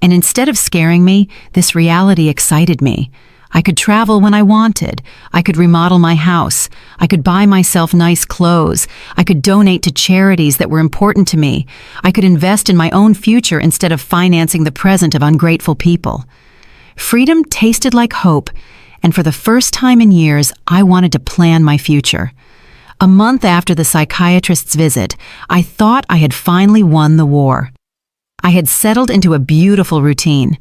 And instead of scaring me, this reality excited me. I could travel when I wanted. I could remodel my house. I could buy myself nice clothes. I could donate to charities that were important to me. I could invest in my own future instead of financing the present of ungrateful people. Freedom tasted like hope, and for the first time in years, I wanted to plan my future. A month after the psychiatrist's visit, I thought I had finally won the war. I had settled into a beautiful routine.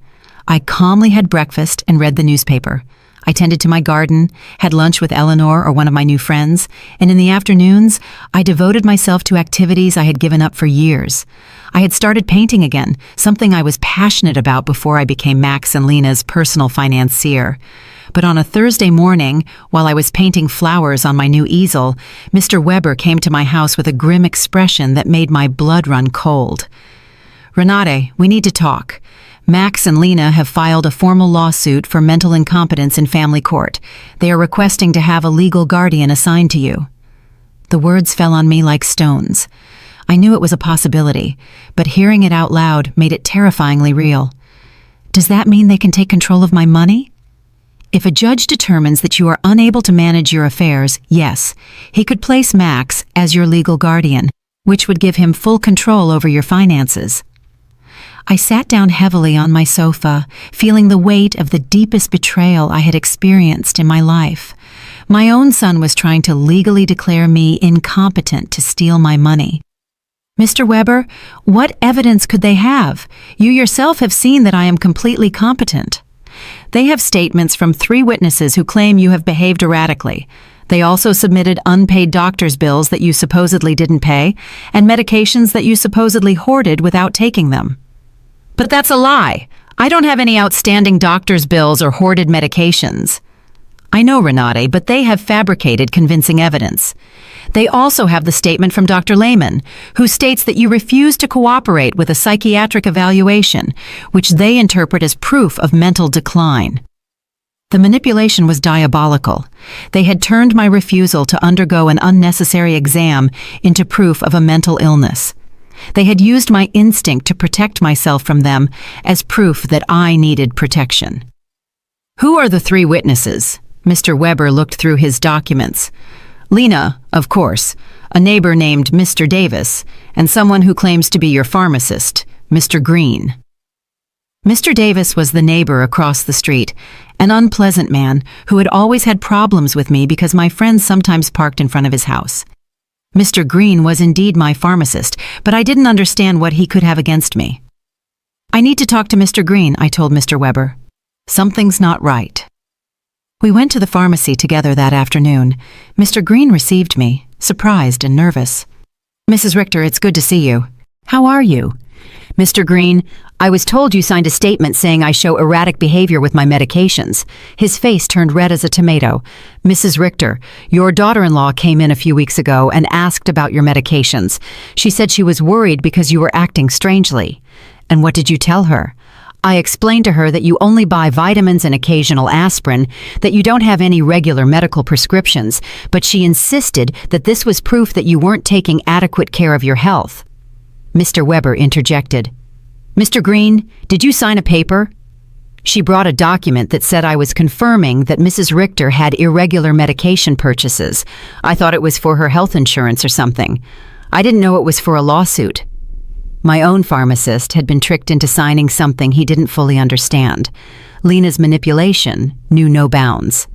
I calmly had breakfast and read the newspaper. I tended to my garden, had lunch with Eleanor or one of my new friends, and in the afternoons, I devoted myself to activities I had given up for years. I had started painting again, something I was passionate about before I became Max and Lena's personal financier. But on a Thursday morning, while I was painting flowers on my new easel, Mr. Weber came to my house with a grim expression that made my blood run cold. "Renate, we need to talk. Max and Lena have filed a formal lawsuit for mental incompetence in family court. They are requesting to have a legal guardian assigned to you." The words fell on me like stones. I knew it was a possibility, but hearing it out loud made it terrifyingly real. "Does that mean they can take control of my money?" "If a judge determines that you are unable to manage your affairs, yes, he could place Max as your legal guardian, which would give him full control over your finances." I sat down heavily on my sofa, feeling the weight of the deepest betrayal I had experienced in my life. My own son was trying to legally declare me incompetent to steal my money. "Mr. Weber, what evidence could they have? You yourself have seen that I am completely competent." "They have statements from 3 witnesses who claim you have behaved erratically. They also submitted unpaid doctor's bills that you supposedly didn't pay, and medications that you supposedly hoarded without taking them." "But that's a lie. I don't have any outstanding doctor's bills or hoarded medications." "I know, Renate, but they have fabricated convincing evidence. They also have the statement from Dr. Lehman, who states that you refused to cooperate with a psychiatric evaluation, which they interpret as proof of mental decline." The manipulation was diabolical. They had turned my refusal to undergo an unnecessary exam into proof of a mental illness. They had used my instinct to protect myself from them as proof that I needed protection. "Who are the 3 witnesses?" Mr. Weber looked through his documents. "Lena, of course, a neighbor named Mr. Davis, and someone who claims to be your pharmacist, Mr. Green." Mr. Davis was the neighbor across the street, an unpleasant man who had always had problems with me because my friends sometimes parked in front of his house. Mr. Green was indeed my pharmacist, but I didn't understand what he could have against me. "I need to talk to Mr. Green," I told Mr. Weber. "Something's not right." We went to the pharmacy together that afternoon. Mr. Green received me, surprised and nervous. "Mrs. Richter, it's good to see you. How are you?" "Mr. Green, I was told you signed a statement saying I show erratic behavior with my medications." His face turned red as a tomato. "Mrs. Richter, your daughter-in-law came in a few weeks ago and asked about your medications. She said she was worried because you were acting strangely." "And what did you tell her?" "I explained to her that you only buy vitamins and occasional aspirin, that you don't have any regular medical prescriptions, but she insisted that this was proof that you weren't taking adequate care of your health." Mr. Weber interjected. "Mr. Green, did you sign a paper?" She brought a document that said I was confirming that Mrs. Richter had irregular medication purchases. I thought it was for her health insurance or something. I didn't know it was for a lawsuit. My own pharmacist had been tricked into signing something he didn't fully understand. Lena's manipulation knew no bounds.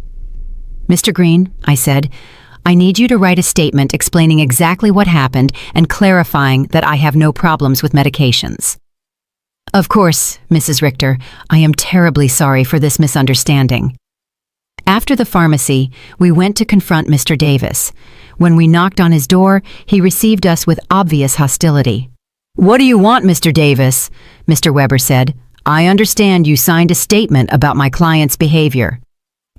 "Mr. Green," I said, "I need you to write a statement explaining exactly what happened and clarifying that I have no problems with medications." "Of course, Mrs. Richter, I am terribly sorry for this misunderstanding." After the pharmacy, we went to confront Mr. Davis. When we knocked on his door, he received us with obvious hostility. "What do you want, Mr. Davis?" Mr. Weber said. "I understand you signed a statement about my client's behavior."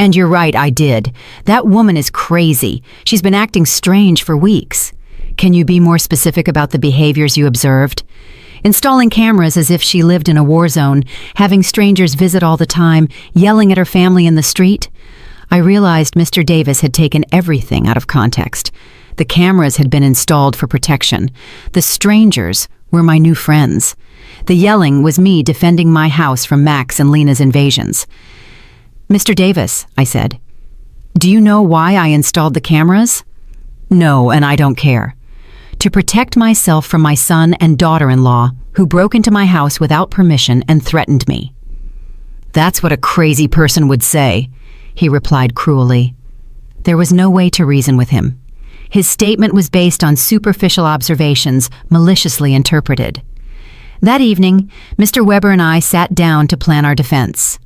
"And you're right, I did. That woman is crazy. She's been acting strange for weeks." "Can you be more specific about the behaviors you observed?" "Installing cameras as if she lived in a war zone, having strangers visit all the time, yelling at her family in the street." I realized Mr. Davis had taken everything out of context. The cameras had been installed for protection. The strangers were my new friends. The yelling was me defending my house from Max and Lena's invasions. "Mr. Davis," I said, "do you know why I installed the cameras?" "No, and I don't care." "To protect myself from my son and daughter-in-law, who broke into my house without permission and threatened me." "That's what a crazy person would say," he replied cruelly. There was no way to reason with him. His statement was based on superficial observations, maliciously interpreted. That evening, Mr. Weber and I sat down to plan our defense.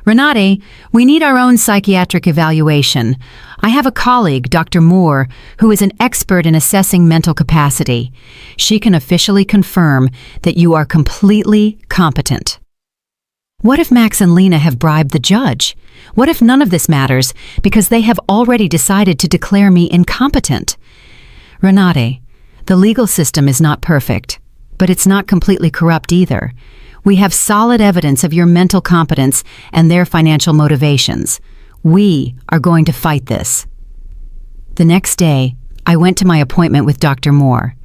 "Renate, we need our own psychiatric evaluation. I have a colleague, Dr. Moore, who is an expert in assessing mental capacity. She can officially confirm that you are completely competent." What if Max and Lena have bribed the judge? What if none of this matters because they have already decided to declare me incompetent? "Renate, the legal system is not perfect, but it's not completely corrupt either. We have solid evidence of your mental competence and their financial motivations. We are going to fight this." The next day, I went to my appointment with Dr. Moore.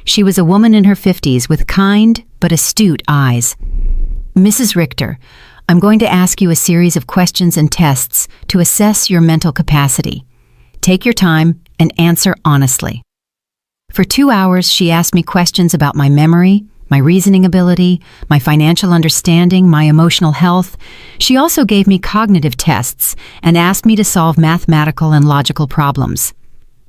She was a woman in her 50s with kind but astute eyes. "Mrs. Richter, I'm going to ask you a series of questions and tests to assess your mental capacity. Take your time and answer honestly." For 2 hours, she asked me questions about my memory, my reasoning ability, my financial understanding, my emotional health. She also gave me cognitive tests and asked me to solve mathematical and logical problems.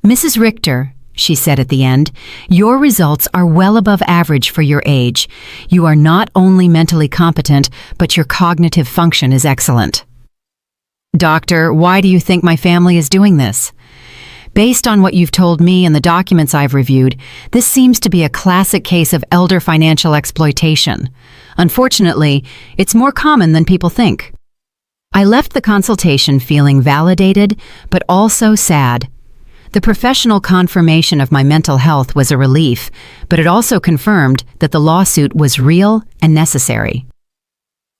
"Mrs. Richter," she said at the end, "your results are well above average for your age. You are not only mentally competent, but your cognitive function is excellent." "Doctor, why do you think my family is doing this?" "Based on what you've told me and the documents I've reviewed, this seems to be a classic case of elder financial exploitation. Unfortunately, it's more common than people think." I left the consultation feeling validated, but also sad. The professional confirmation of my mental health was a relief, but it also confirmed that the lawsuit was real and necessary.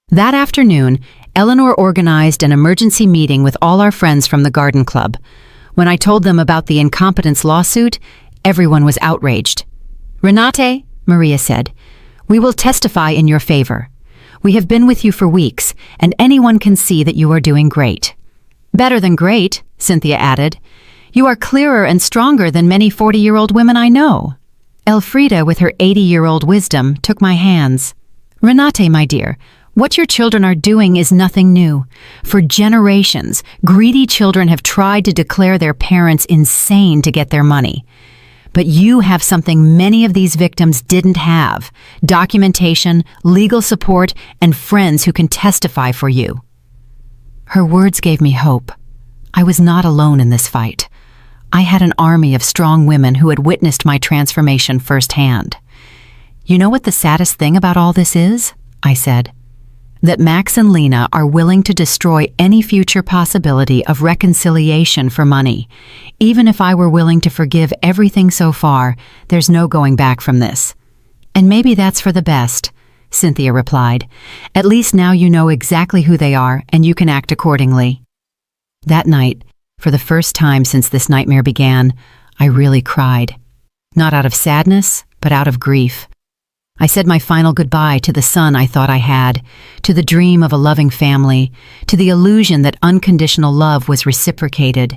That afternoon, Eleanor organized an emergency meeting with all our friends from the garden club. When I told them about the incompetence lawsuit, everyone was outraged. "Renate, Maria said. "We will testify in your favor. We have been with you for weeks, and anyone can see that you are doing great." "Better than great," Cynthia added. "You are clearer and stronger than many 40-year-old women I know." Elfrida, with her 80-year-old wisdom, took my hands. "Renate, my dear, what your children are doing is nothing new. For generations, greedy children have tried to declare their parents insane to get their money. But you have something many of these victims didn't have: documentation, legal support, and friends who can testify for you." Her words gave me hope. I was not alone in this fight. I had an army of strong women who had witnessed my transformation firsthand. "You know what the saddest thing about all this is?" I said. "That Max and Lena are willing to destroy any future possibility of reconciliation for money. Even if I were willing to forgive everything so far, there's no going back from this." "And maybe that's for the best," Cynthia replied. "At least now you know exactly who they are and you can act accordingly." That night, for the first time since this nightmare began, I really cried. Not out of sadness, but out of grief. I said my final goodbye to the son I thought I had, to the dream of a loving family, to the illusion that unconditional love was reciprocated.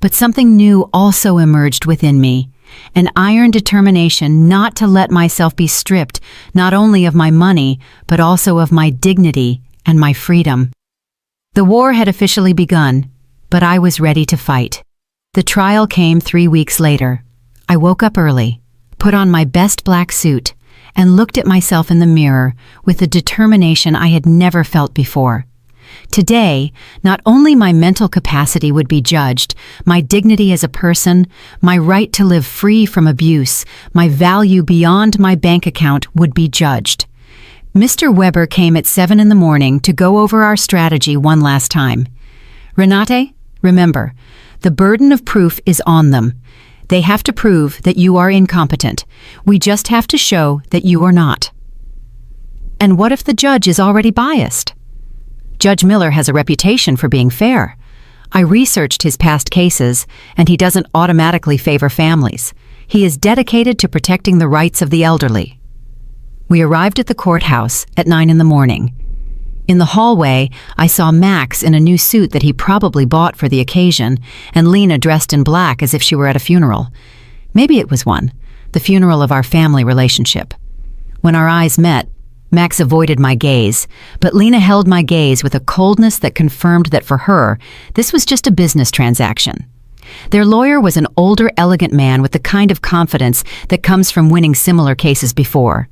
But something new also emerged within me, an iron determination not to let myself be stripped not only of my money, but also of my dignity and my freedom. The war had officially begun, but I was ready to fight. The trial came 3 weeks later. I woke up early, put on my best black suit, and looked at myself in the mirror with a determination I had never felt before. Today, not only my mental capacity would be judged, my dignity as a person, my right to live free from abuse, my value beyond my bank account would be judged. Mr. Weber came at 7 in the morning to go over our strategy one last time. "Renate, remember, the burden of proof is on them. They have to prove that you are incompetent. We just have to show that you are not." "And what if the judge is already biased?" "Judge Miller has a reputation for being fair. I researched his past cases, and he doesn't automatically favor families. He is dedicated to protecting the rights of the elderly." We arrived at the courthouse at 9 in the morning. In the hallway, I saw Max in a new suit that he probably bought for the occasion, and Lena dressed in black as if she were at a funeral. Maybe it was one, the funeral of our family relationship. When our eyes met, Max avoided my gaze, but Lena held my gaze with a coldness that confirmed that for her, this was just a business transaction. Their lawyer was an older, elegant man with the kind of confidence that comes from winning similar cases before.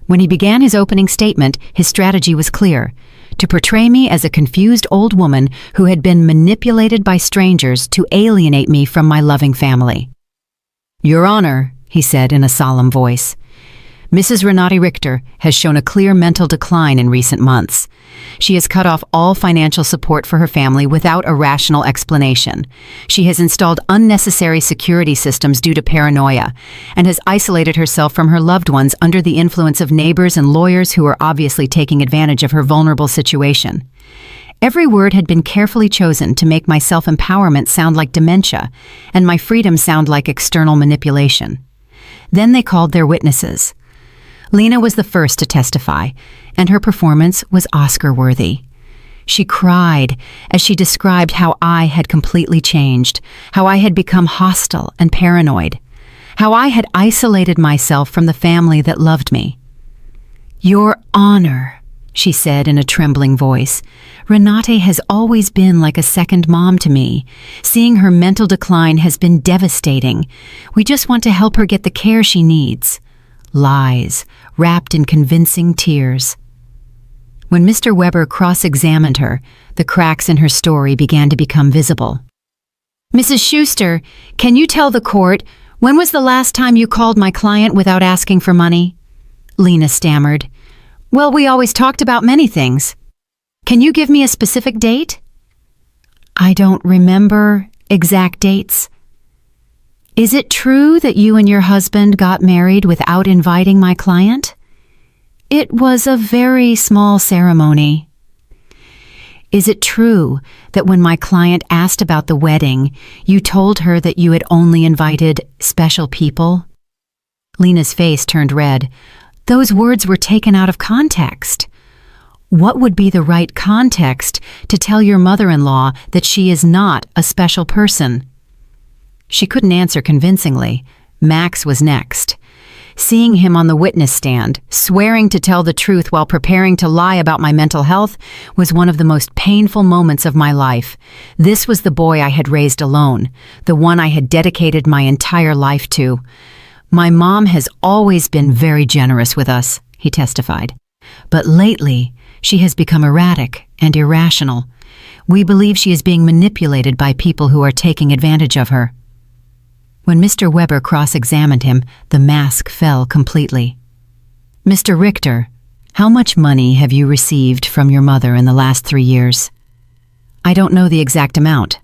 When he began his opening statement, his strategy was clear: to portray me as a confused old woman who had been manipulated by strangers to alienate me from my loving family. "Your Honor," he said in a solemn voice, "Mrs. Renate Richter has shown a clear mental decline in recent months. She has cut off all financial support for her family without a rational explanation. She has installed unnecessary security systems due to paranoia, and has isolated herself from her loved ones under the influence of neighbors and lawyers who are obviously taking advantage of her vulnerable situation." Every word had been carefully chosen to make my self-empowerment sound like dementia, and my freedom sound like external manipulation. Then they called their witnesses. Lena was the first to testify, and her performance was Oscar-worthy. She cried as she described how I had completely changed, how I had become hostile and paranoid, how I had isolated myself from the family that loved me. "Your Honor," she said in a trembling voice, "Renate has always been like a second mom to me. Seeing her mental decline has been devastating. We just want to help her get the care she needs." Lies, wrapped in convincing tears. When Mr. Weber cross-examined her, the cracks in her story began to become visible. "Mrs. Schuster, can you tell the court, when was the last time you called my client without asking for money?" Lena stammered. "Well, we always talked about many things. Can you give me a specific date?" "I don't remember exact dates." "Is it true that you and your husband got married without inviting my client?" "It was a very small ceremony." "Is it true that when my client asked about the wedding, you told her that you had only invited special people?" Lena's face turned red. Those words were taken out of context. What would be the right context to tell your mother-in-law that she is not a special person? She couldn't answer convincingly. Max was next. Seeing him on the witness stand, swearing to tell the truth while preparing to lie about my mental health, was one of the most painful moments of my life. This was the boy I had raised alone, the one I had dedicated my entire life to. My mom has always been very generous with us, he testified. But lately, she has become erratic and irrational. We believe she is being manipulated by people who are taking advantage of her. When Mr. Weber cross-examined him, the mask fell completely. Mr. Richter, how much money have you received from your mother in the last 3 years? I don't know the exact amount.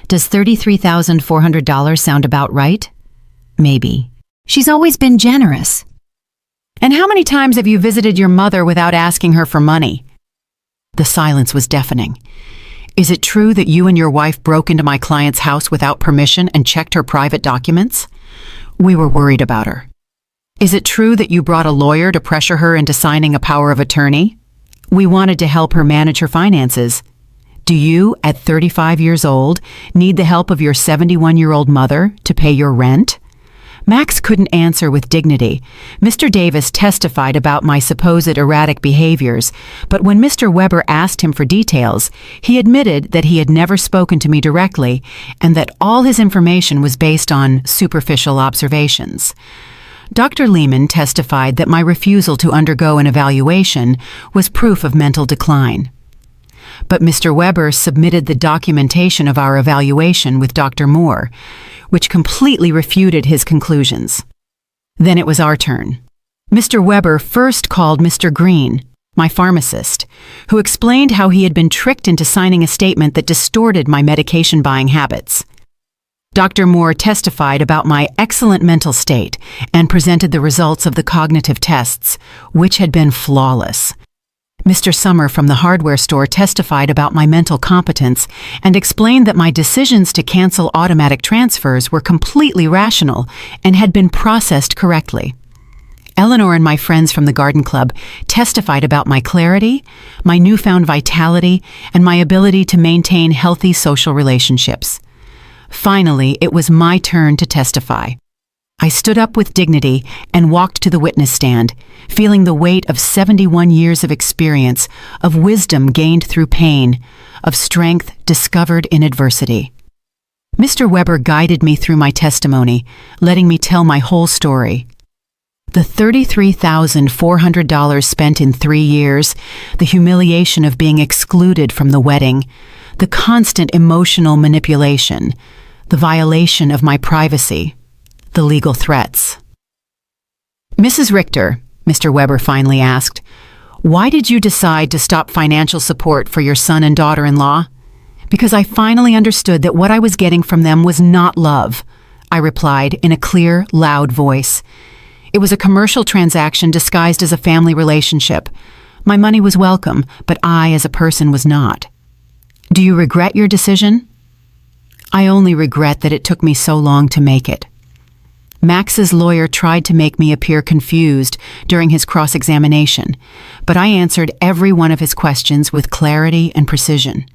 Does $33,400 sound about right? Maybe. She's always been generous. And how many times have you visited your mother without asking her for money? The silence was deafening. Is it true that you and your wife broke into my client's house without permission and checked her private documents? We were worried about her. Is it true that you brought a lawyer to pressure her into signing a power of attorney? We wanted to help her manage her finances. Do you, at 35 years old, need the help of your 71-year-old mother to pay your rent? Max couldn't answer with dignity. Mr. Davis testified about my supposed erratic behaviors, but when Mr. Weber asked him for details, he admitted that he had never spoken to me directly and that all his information was based on superficial observations. Dr. Lehman testified that my refusal to undergo an evaluation was proof of mental decline. But Mr. Weber submitted the documentation of our evaluation with Dr. Moore, which completely refuted his conclusions. Then it was our turn. Mr. Weber first called Mr. Green, my pharmacist, who explained how he had been tricked into signing a statement that distorted my medication buying habits. Dr. Moore testified about my excellent mental state and presented the results of the cognitive tests, which had been flawless. Mr. Summer from the hardware store testified about my mental competence and explained that my decisions to cancel automatic transfers were completely rational and had been processed correctly. Eleanor and my friends from the garden club testified about my clarity, my newfound vitality, and my ability to maintain healthy social relationships. Finally, it was my turn to testify. I stood up with dignity and walked to the witness stand, feeling the weight of 71 years of experience, of wisdom gained through pain, of strength discovered in adversity. Mr. Weber guided me through my testimony, letting me tell my whole story. The $33,400 spent in 3 years, the humiliation of being excluded from the wedding, the constant emotional manipulation, the violation of my privacy, the legal threats. Mrs. Richter, Mr. Weber finally asked, why did you decide to stop financial support for your son and daughter-in-law? Because I finally understood that what I was getting from them was not love, I replied in a clear, loud voice. It was a commercial transaction disguised as a family relationship. My money was welcome, but I, as a person, was not. Do you regret your decision? I only regret that it took me so long to make it. Max's lawyer tried to make me appear confused during his cross-examination, but I answered every one of his questions with clarity and precision.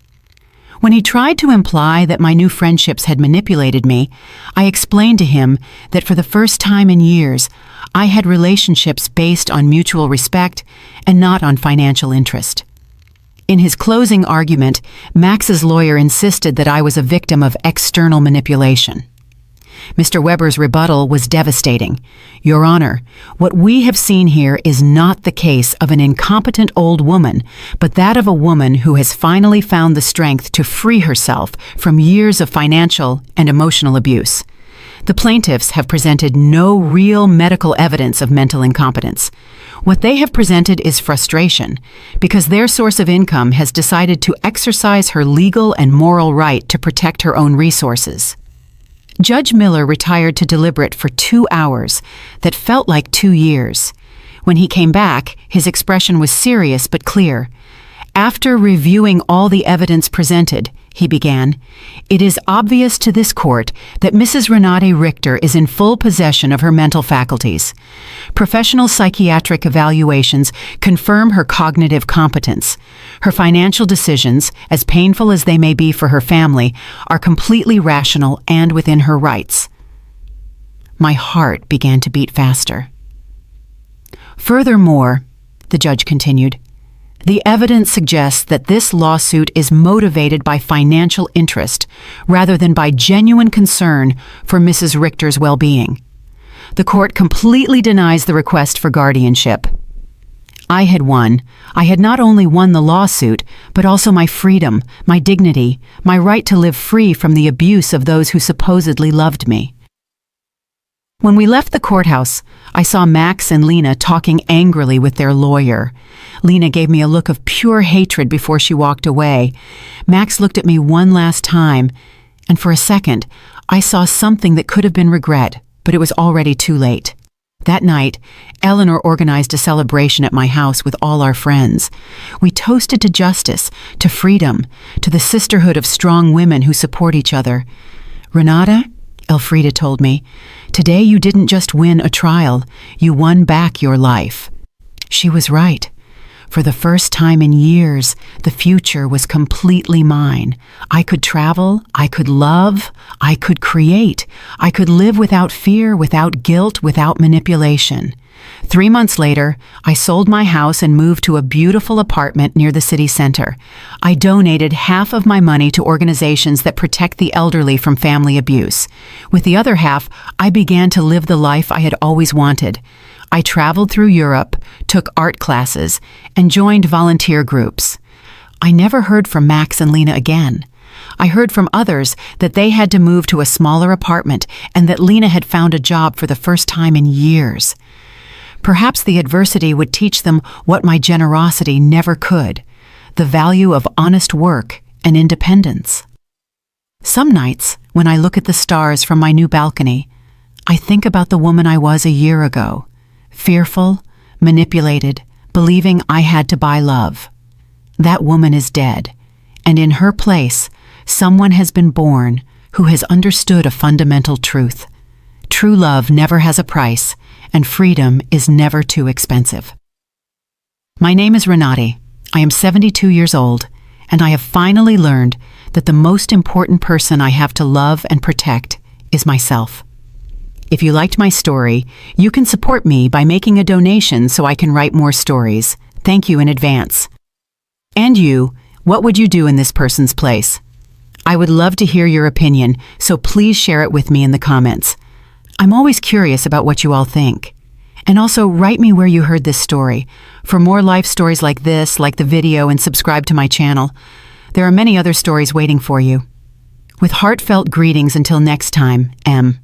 When he tried to imply that my new friendships had manipulated me, I explained to him that for the first time in years, I had relationships based on mutual respect and not on financial interest. In his closing argument, Max's lawyer insisted that I was a victim of external manipulation. Mr. Weber's rebuttal was devastating. Your Honor, what we have seen here is not the case of an incompetent old woman, but that of a woman who has finally found the strength to free herself from years of financial and emotional abuse. The plaintiffs have presented no real medical evidence of mental incompetence. What they have presented is frustration, because their source of income has decided to exercise her legal and moral right to protect her own resources. Judge Miller retired to deliberate for 2 hours that felt like 2 years. When he came back, his expression was serious but clear. After reviewing all the evidence presented, he began, "it is obvious to this court that Mrs. Renate Richter is in full possession of her mental faculties. Professional psychiatric evaluations confirm her cognitive competence. Her financial decisions, as painful as they may be for her family, are completely rational and within her rights." My heart began to beat faster. "Furthermore," the judge continued, "the evidence suggests that this lawsuit is motivated by financial interest rather than by genuine concern for Mrs. Richter's well-being. The court completely denies the request for guardianship." I had won. I had not only won the lawsuit, but also my freedom, my dignity, my right to live free from the abuse of those who supposedly loved me. When we left the courthouse, I saw Max and Lena talking angrily with their lawyer. Lena gave me a look of pure hatred before she walked away. Max looked at me one last time, and for a second, I saw something that could have been regret, but it was already too late. That night, Eleanor organized a celebration at my house with all our friends. We toasted to justice, to freedom, to the sisterhood of strong women who support each other. "Renata," Elfrida told me, "today you didn't just win a trial, you won back your life." She was right. For the first time in years, the future was completely mine. I could travel, I could love, I could create. I could live without fear, without guilt, without manipulation. 3 months later, I sold my house and moved to a beautiful apartment near the city center. I donated half of my money to organizations that protect the elderly from family abuse. With the other half, I began to live the life I had always wanted. I traveled through Europe, took art classes, and joined volunteer groups. I never heard from Max and Lena again. I heard from others that they had to move to a smaller apartment and that Lena had found a job for the first time in years. Perhaps the adversity would teach them what my generosity never could, the value of honest work and independence. Some nights, when I look at the stars from my new balcony, I think about the woman I was a year ago. Fearful, manipulated, believing I had to buy love. That woman is dead, and in her place, someone has been born who has understood a fundamental truth. True love never has a price, and freedom is never too expensive. My name is Renate. I am 72 years old, and I have finally learned that the most important person I have to love and protect is myself. If you liked my story, you can support me by making a donation so I can write more stories. Thank you in advance. And you, what would you do in this person's place? I would love to hear your opinion, so please share it with me in the comments. I'm always curious about what you all think. And also write me where you heard this story. For more life stories like this, like the video, and subscribe to my channel. There are many other stories waiting for you. With heartfelt greetings until next time, M.